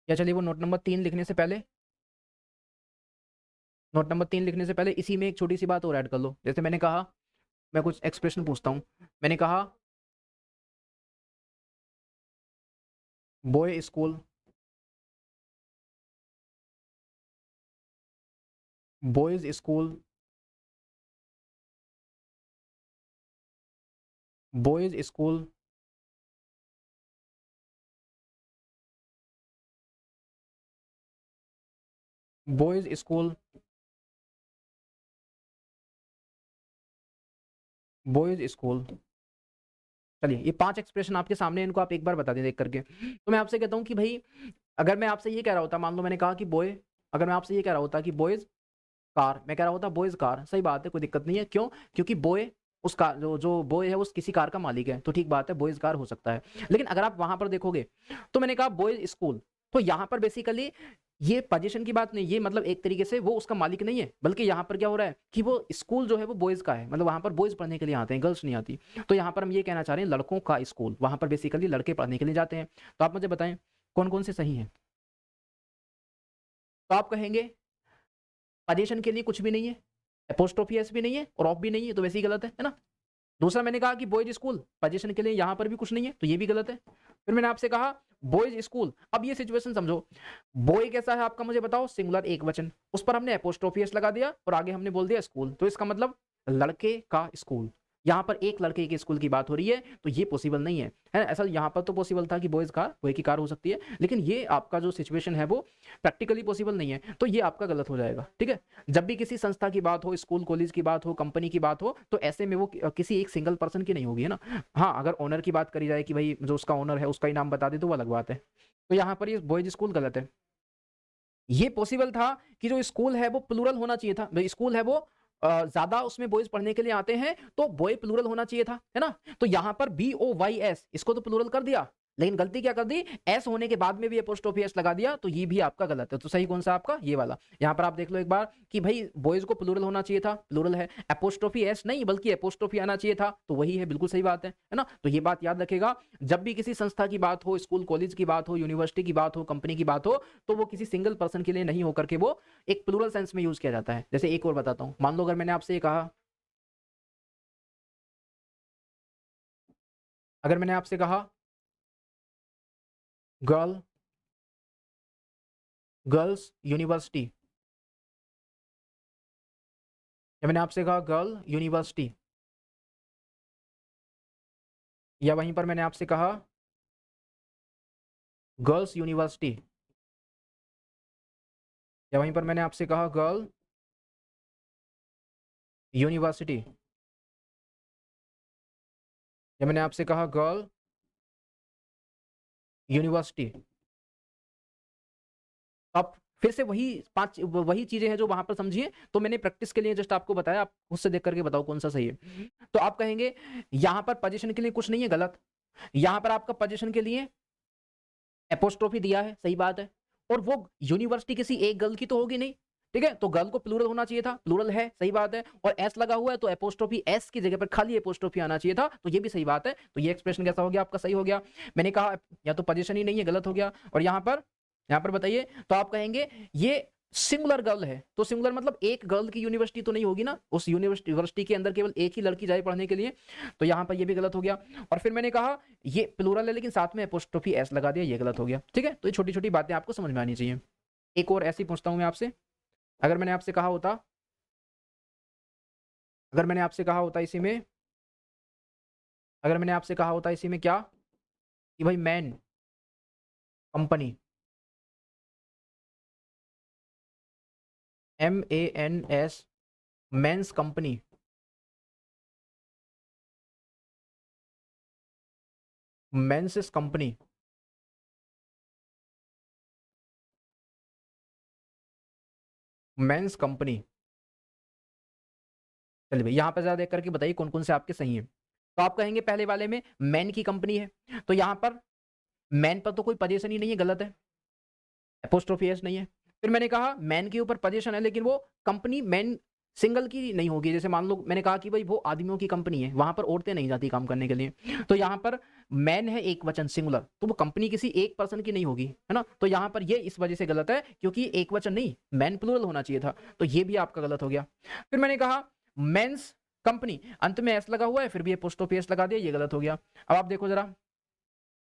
[SPEAKER 1] या चलिए वो नोट नंबर 3 लिखने से पहले, नोट नंबर 3 लिखने से पहले इसी में एक छोटी सी बात और ऐड कर लो। जैसे मैंने कहा, मैं कुछ एक्सप्रेशन पूछता हूँ, मैंने कहा boy school, boys school, boys school, boys school, boys school. चलिए ये 5 एक्सप्रेशन आपके सामने, इनको आप एक बार बता दें देख करके। तो मैं आपसे कहता हूँ कि भाई अगर मैं आपसे ये कह रहा होता, मान लो मैंने कहा कि बॉय, अगर मैं आपसे ये कह रहा होता कि बॉयज कार, मैं कह रहा होता बॉयज कार, सही बात है, कोई दिक्कत नहीं है। क्यों? क्योंकि बॉय उस कार, जो जो बॉय है उस किसी कार का मालिक है, तो ठीक बात है, बॉयज कार हो सकता है। लेकिन अगर आप वहां पर देखोगे तो मैंने कहा बॉयज स्कूल, तो यहाँ पर बेसिकली ये पोजीशन की बात नहीं, ये मतलब एक तरीके से वो उसका मालिक नहीं है, बल्कि यहाँ पर क्या हो रहा है कि वो स्कूल जो है वो बॉयज का है, मतलब वहां पर बॉयज पढ़ने के लिए आते हैं, गर्ल्स नहीं आती। तो यहाँ पर हम ये कहना चाह रहे हैं लड़कों का स्कूल, वहां पर बेसिकली लड़के पढ़ने के लिए जाते हैं। तो आप मुझे बताएं कौन कौन से सही है। तो आप कहेंगे पोजीशन के लिए कुछ भी नहीं है, एपोस्ट्रोफी एस भी नहीं है और ऑफ भी नहीं है, तो वैसे ही गलत है ना। दूसरा मैंने कहा कि बॉयज स्कूल पोजीशन के लिए यहां पर भी कुछ नहीं है, तो ये भी गलत है। फिर मैंने आपसे कहा बॉयज स्कूल, अब ये सिचुएशन समझो, बॉय कैसा है आपका मुझे बताओ, सिंगुलर एक वचन, उस पर हमने एपोस्ट्रोफी एस लगा दिया और आगे हमने बोल दिया स्कूल, तो इसका मतलब लड़के का स्कूल। यहाँ पर एक लड़के के स्कूल की बात हो रही है, तो ये पॉसिबल नहीं है ऐसा। यहाँ पर तो पॉसिबल था कि बॉयज कार, बॉय की कार हो सकती है, लेकिन ये आपका जो सिचुएशन है वो प्रैक्टिकली पॉसिबल नहीं है, तो ये आपका गलत हो जाएगा। ठीक है, जब भी किसी संस्था की बात हो, स्कूल कॉलेज की बात हो, कंपनी की बात हो, तो ऐसे में वो किसी एक सिंगल पर्सन की नहीं होगी, है ना। हाँ, अगर ओनर की बात करी जाए कि भाई जो उसका ओनर है उसका ही नाम बता दे, तो वो अलग बात है। तो यहाँ पर ये बॉयज स्कूल गलत है। ये पॉसिबल था कि जो स्कूल है वो प्लूरल होना चाहिए था, स्कूल है वो ज्यादा उसमें बॉयज पढ़ने के लिए आते हैं, तो बॉय प्लूरल होना चाहिए था, है ना। तो यहां पर BOYS इसको तो प्लूरल कर दिया, लेकिन गलती क्या कर दी, एस होने के बाद में भी अपोस्ट्रोफी एस लगा दिया, तो ये भी आपका गलत है। तो सही कौन सा आपका, ये वाला। यहां पर आप देख लो एक बार कि भाई बॉयज को प्लूरल होना चाहिए था, प्लूरल है, अपोस्ट्रोफी एस नहीं बल्कि अपोस्ट्रोफी आना चाहिए था, तो वही है, बिल्कुल सही बात है ना। तो ये बात याद रखेगा, जब भी किसी संस्था की बात हो, स्कूल कॉलेज की बात हो, यूनिवर्सिटी की बात हो, कंपनी की बात हो, तो वो किसी सिंगल पर्सन के लिए नहीं होकर के वो एक प्लूरल सेंस में यूज किया जाता है। जैसे एक और बताता हूं, मान लो अगर मैंने आपसे ये कहा, अगर मैंने आपसे कहा गर्ल, गर्ल्स यूनिवर्सिटी, या मैंने आपसे कहा गर्ल यूनिवर्सिटी, या वहीं पर मैंने आपसे कहा गर्ल्स यूनिवर्सिटी, या वहीं पर मैंने आपसे कहा गर्ल यूनिवर्सिटी, या मैंने आपसे कहा गर्ल यूनिवर्सिटी, अब फिर से वही 5 वही चीजें हैं जो वहां पर समझिए, तो मैंने प्रैक्टिस के लिए जस्ट आपको बताया, आप खुद से देख करके बताओ कौन सा सही है। तो आप कहेंगे यहां पर पोजीशन के लिए कुछ नहीं है, गलत। यहां पर आपका पोजीशन के लिए एपोस्ट्रोफी दिया है, सही बात है, और वो यूनिवर्सिटी किसी एक गर्ल की तो होगी नहीं, ठीक है, तो गर्ल को प्लूरल होना चाहिए था, प्लूरल है, सही बात है, और एस लगा हुआ है तो एपोस्ट्रोफी एस की जगह पर खाली एपोस्ट्रोफी आना चाहिए था, तो ये भी सही बात है। तो ये एक्सप्रेशन कैसा हो गया आपका, सही हो गया। मैंने कहा या तो पोजीशन ही नहीं है, गलत हो गया। और यहाँ पर बताइए, तो आप कहेंगे ये सिंगुलर गर्ल है, तो सिंगुलर मतलब एक गर्ल की यूनिवर्सिटी तो नहीं होगी ना, उस यूनिवर्सिटी के अंदर केवल एक ही लड़की जाए पढ़ने के लिए, तो यहाँ पर ये भी गलत हो गया। और फिर मैंने कहा ये प्लूरल है लेकिन साथ में एपोस्ट्रोफी एस लगा दिया, ये गलत हो गया। ठीक है, तो ये छोटी छोटी बातें आपको समझ में आनी चाहिए। एक और ऐसी पूछता हूं मैं आपसे, अगर मैंने आपसे कहा होता, अगर मैंने आपसे कहा होता इसी में, अगर मैंने आपसे कहा होता इसी में क्या, कि भाई man company, MANS, men's company, men's company, men's company. चलिए भाई यहाँ पे जरा देख करके बताइए कौन कौन से आपके सही हैं। तो आप कहेंगे पहले वाले में मैन की कंपनी है, तो यहाँ पर मैन पर तो कोई पोजीशन ही नहीं है, गलत है, एपोस्ट्रोफी एस नहीं है। फिर मैंने कहा मैन के ऊपर पोजीशन है लेकिन वो कंपनी मैन सिंगल की नहीं होगी। जैसे मान लो मैंने कहा कि भाई वो आदमियों की कंपनी है, वहां पर औरतें नहीं जाती काम करने के लिए, तो यहाँ पर मैन है एक वचन सिंगुलर, तो वो कंपनी किसी एक पर्सन की नहीं होगी, है ना। तो यहाँ पर ये इस वजह से गलत है क्योंकि एक वचन नहीं मैन प्लूरल होना चाहिए था, तो ये भी आपका गलत हो गया। फिर मैंने कहा मेंस कंपनी, अंत में एस लगा हुआ है, फिर भी अपोस्ट्रोफी एस लगा दिया, ये गलत हो गया। अब आप देखो जरा,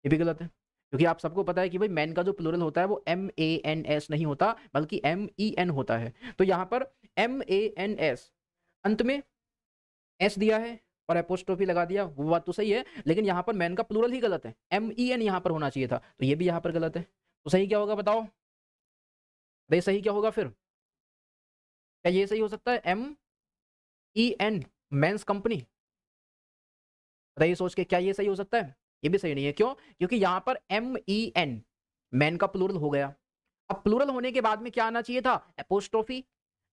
[SPEAKER 1] ये भी गलत है क्योंकि आप सबको पता है कि भाई मैन का जो प्लूरल होता है वो MANS नहीं होता बल्कि MEN होता है। तो यहाँ पर MANS अंत में एस दिया है और अपोस्ट्रोफी लगा दिया, वो बात तो सही है, लेकिन यहाँ पर मैन का प्लूरल ही गलत है, MEN यहाँ पर होना चाहिए था, तो ये भी यहाँ पर गलत है। तो सही क्या होगा बताओ भाई, सही क्या होगा फिर? क्या ये सही हो सकता है MEN मेंस कंपनी? बताइए सोच के, क्या ये सही हो सकता है? ये भी सही नहीं है। क्यों? क्योंकि यहाँ पर MEN मैन का प्लूरल हो गया। अब प्लूरल होने के बाद में क्या आना चाहिए था? एपोस्ट्रोफी।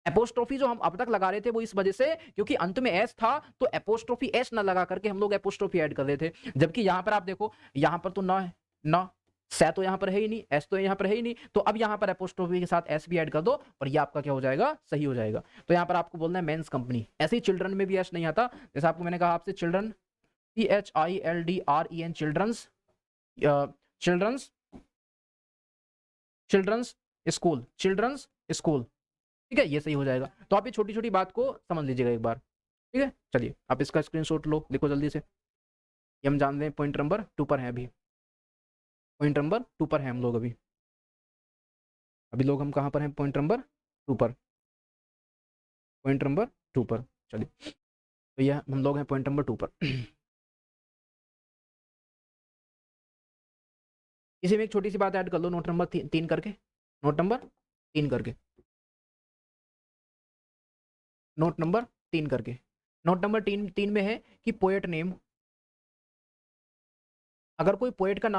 [SPEAKER 1] एपोस्ट्रोफी जो हम अब तक लगा रहे थे वो इस वजह से क्योंकि अंत में एस था, तो एपोस्ट्रोफी एस ना लगा करके हम लोग एपोस्ट्रोफी ऐड कर रहे थे। जबकि यहाँ पर आप देखो, यहाँ पर तो ना है, ना से तो यहाँ पर है ही नहीं, एस तो यहाँ पर है ही नहीं, तो अब यहाँ पर एपोस्ट्रोफी के साथ एस भी ऐड कर दो और ये आपका क्या हो जाएगा? सही हो जाएगा। तो यहाँ पर आपको बोलना है मेंस कंपनी। ऐसे ही चिल्ड्रन में भी एस नहीं आता, जैसे आपको मैंने कहा आपसे children CHILDREN children's, children's, children's school, children's school, ठीक है, ये सही हो जाएगा। तो आप ये छोटी छोटी बात को समझ लीजिएगा एक बार, ठीक है। चलिए आप इसका स्क्रीनशॉट लो, लिखो जल्दी से। ये हम जान लें पॉइंट नंबर 2 पर है, अभी पॉइंट नंबर 2 पर है हम लोग अभी। अभी लोग हम कहाँ पर हैं? पॉइंट नंबर 2 पर, पॉइंट नंबर 2 पर। चलिए तो ये हम लोग हैं पॉइंट नंबर 2 पर। इसी में एक छोटी सी बात ऐड कर लो, नोट नंबर 3 करके, नोट नंबर 3 करके, नोट नंबर 3 करके। नोट नंबर 3 में है कि पोएट नेम, अगर कोई पोएट का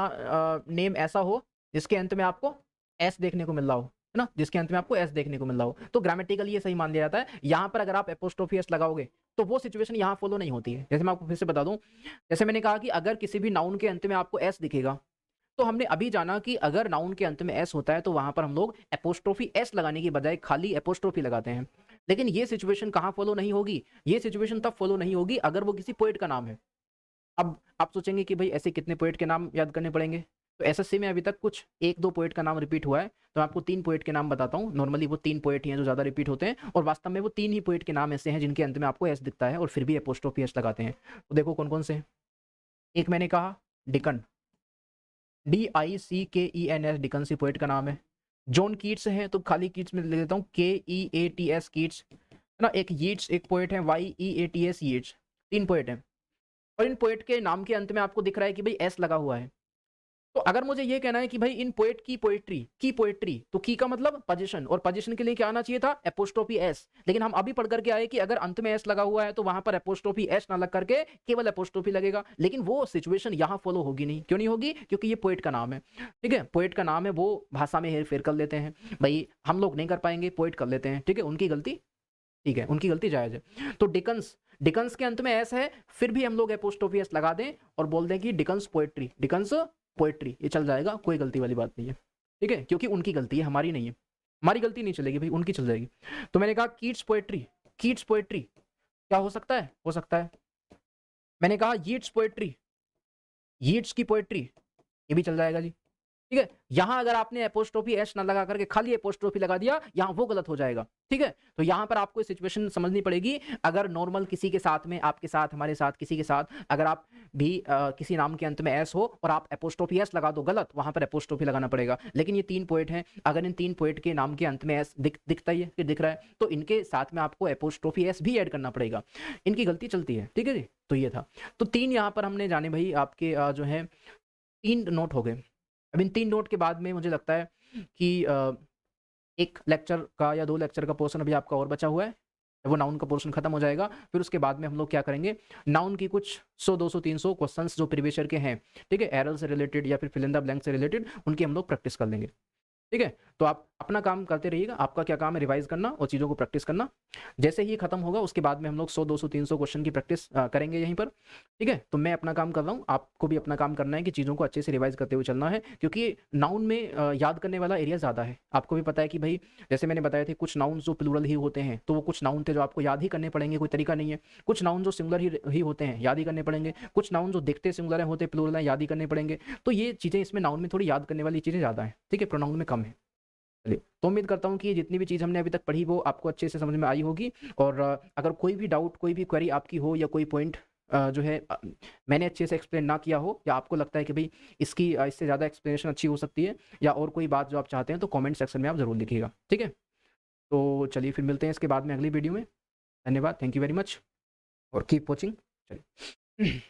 [SPEAKER 1] नेम ऐसा हो जिसके अंत में आपको एस देखने को मिल रहा हो, है ना, जिसके अंत में आपको एस देखने को मिल रहा हो, तो ग्रामेटिकली ये सही मान लिया जाता है। यहाँ पर अगर आप एपोस्ट्रोफी एस लगाओगे तो वो सिचुएशन यहाँ फॉलो नहीं होती है। जैसे मैं आपको फिर से बता दूं, जैसे मैंने कहा कि अगर किसी भी नाउन के अंत में आपको एस दिखेगा, तो हमने अभी जाना कि अगर नाउन के अंत में एस होता है तो वहां पर हम लोग एपोस्ट्रोफी एस लगाने की बजाय खाली एपोस्ट्रोफी लगाते हैं। लेकिन ये सिचुएशन कहाँ फॉलो नहीं होगी? ये सिचुएशन तब फॉलो नहीं होगी अगर वो किसी पोएट का नाम है। अब आप सोचेंगे कि भाई ऐसे कितने पोएट के नाम याद करने पड़ेंगे, तो एसएससी में अभी तक कुछ 1-2 पोएट का नाम रिपीट हुआ है, तो मैं आपको 3 पोएट के नाम बताता हूँ। नॉर्मली वो 3 पोएट ही हैं जो ज़्यादा रिपीट होते हैं, और वास्तव में वो 3 ही पोएट के नाम ऐसे हैं जिनके अंत में आपको एस दिखता है और फिर भी एपोस्ट्रोफी एस लगाते हैं। तो देखो कौन कौन से हैं। एक मैंने कहा डिकन, DICKENS, डिकन्स पोएट का नाम है। जॉन कीट्स है तो खाली कीट्स में ले लेता हूँ, KEATS कीट्स, है ना। एक यीट्स एक पोएट है, YEATS यीट्स, 3 पोएट हैं। और इन पोएट के नाम के अंत में आपको दिख रहा है कि भाई एस लगा हुआ है। तो अगर मुझे ये कहना है कि भाई इन पोएट की पोएट्री, तो की का मतलब पोजीशन, और पोजीशन के लिए क्या आना चाहिए था? Apostrophe S. लेकिन हम अभी पढ़ करके आए कि अगर अंत में एस लगा हुआ है तो वहां पर एपोस्ट्रोफी एस ना लग करके केवल एपोस्ट्रोफी लगेगा। लेकिन वो सिचुएशन यहाँ फॉलो होगी नहीं। क्यों नहीं होगी? क्योंकि ये पोएट का नाम है, ठीक है, पोएट का नाम है, वो भाषा में हेर फेर कर लेते हैं। भाई हम लोग नहीं कर पाएंगे, पोएट कर लेते हैं, ठीक है, उनकी गलती, ठीक है, उनकी गलती जायज है। तो डिकन्स, डिकन्स के अंत में एस है, फिर भी हम लोग एपोस्ट्रोफी एस लगा दें और बोल दें कि डिकन्स पोएट्री, डिकन्स पोएट्री, ये चल जाएगा, कोई गलती वाली बात नहीं है, ठीक है, क्योंकि उनकी गलती है, हमारी नहीं है। हमारी गलती नहीं चलेगी भाई, उनकी चल जाएगी। तो मैंने कहा कीट्स पोएट्री, कीट्स पोएट्री क्या हो सकता है? हो सकता है। मैंने कहा यीट्स पोएट्री, यीट्स की पोएट्री, ये भी चल जाएगा जी, ठीक है। यहां अगर आपने एपोस्ट्रोफी एस ना लगा करके खाली एपोस्ट्रोफी लगा दिया, यहां वो गलत हो जाएगा, ठीक है। तो यहां पर आपको सिचुएशन समझनी पड़ेगी। अगर नॉर्मल किसी के साथ में, आपके साथ, हमारे साथ, किसी के साथ अगर आप भी किसी नाम के अंत में एस हो और आप एपोस्ट्रोफी एस लगा दो, गलत, वहां पर एपोस्ट्रोफी लगाना पड़ेगा। लेकिन ये 3 पोएट हैं, अगर इन 3 पोएट के नाम के अंत में एस दिखता ही है, कि दिख रहा है, तो इनके साथ में आपको एपोस्ट्रोफी एस भी ऐड करना पड़ेगा। इनकी गलती चलती है, ठीक है जी। तो ये था, तो 3 यहाँ पर हमने जाने भाई आपके जो है 3 नोट हो गए। अब इन 3 नोट के बाद में मुझे लगता है कि 1 लेक्चर का या 2 लेक्चर का पोर्शन अभी आपका और बचा हुआ है, वो नाउन का पोर्शन खत्म हो जाएगा। फिर उसके बाद में हम लोग क्या करेंगे, नाउन की कुछ 100, 200, 300 क्वेश्चंस जो प्रीवियस ईयर के हैं, ठीक है, एरर से रिलेटेड या फिर फिल इन द ब्लैंक से रिलेटेड, उनकी हम लोग प्रैक्टिस कर लेंगे, ठीक है। तो आप अपना काम करते रहिएगा, आपका क्या काम है? रिवाइज करना और चीज़ों को प्रैक्टिस करना। जैसे ही खत्म होगा उसके बाद में हम लोग 100, 200, 300 क्वेश्चन की प्रैक्टिस करेंगे यहीं पर। ठीक है, तो मैं अपना काम कर रहा हूँ, आपको भी अपना काम करना है कि चीज़ों को अच्छे से रिवाइज करते हुए चलना है, क्योंकि नाउन में याद करने वाला एरिया ज़्यादा है। आपको भी पता है कि भाई जैसे मैंने बताया था कुछ नाउन जो प्लूरल ही होते हैं, तो वो कुछ नाउन थे जो आपको याद ही करने पड़ेंगे, कोई तरीका नहीं है। कुछ नाउन जो सिंगुलर ही होते हैं, याद ही करने पड़ेंगे। कुछ नाउन जो दिखते सिंगुलर हैं, होते प्लूरल हैं, याद ही करने पड़ेंगे। तो ये चीज़ें इसमें नाउन में थोड़ी याद करने वाली चीज़ें ज़्यादा हैं, ठीक है, प्रोनाउन में कम है। चलिए, तो उम्मीद करता हूँ कि ये जितनी भी चीज़ हमने अभी तक पढ़ी वो आपको अच्छे से समझ में आई होगी। और अगर कोई भी डाउट, कोई भी क्वेरी आपकी हो, या कोई पॉइंट जो है मैंने अच्छे से एक्सप्लेन ना किया हो, या आपको लगता है कि भाई इसकी इससे ज़्यादा एक्सप्लेनेशन अच्छी हो सकती है, या और कोई बात जो आप चाहते हैं, तो कमेंट सेक्शन में आप ज़रूर लिखिएगा, ठीक है। तो चलिए फिर मिलते हैं इसके बाद में अगली वीडियो में। धन्यवाद, थैंक यू वेरी मच, और कीप वॉचिंग। चलिए।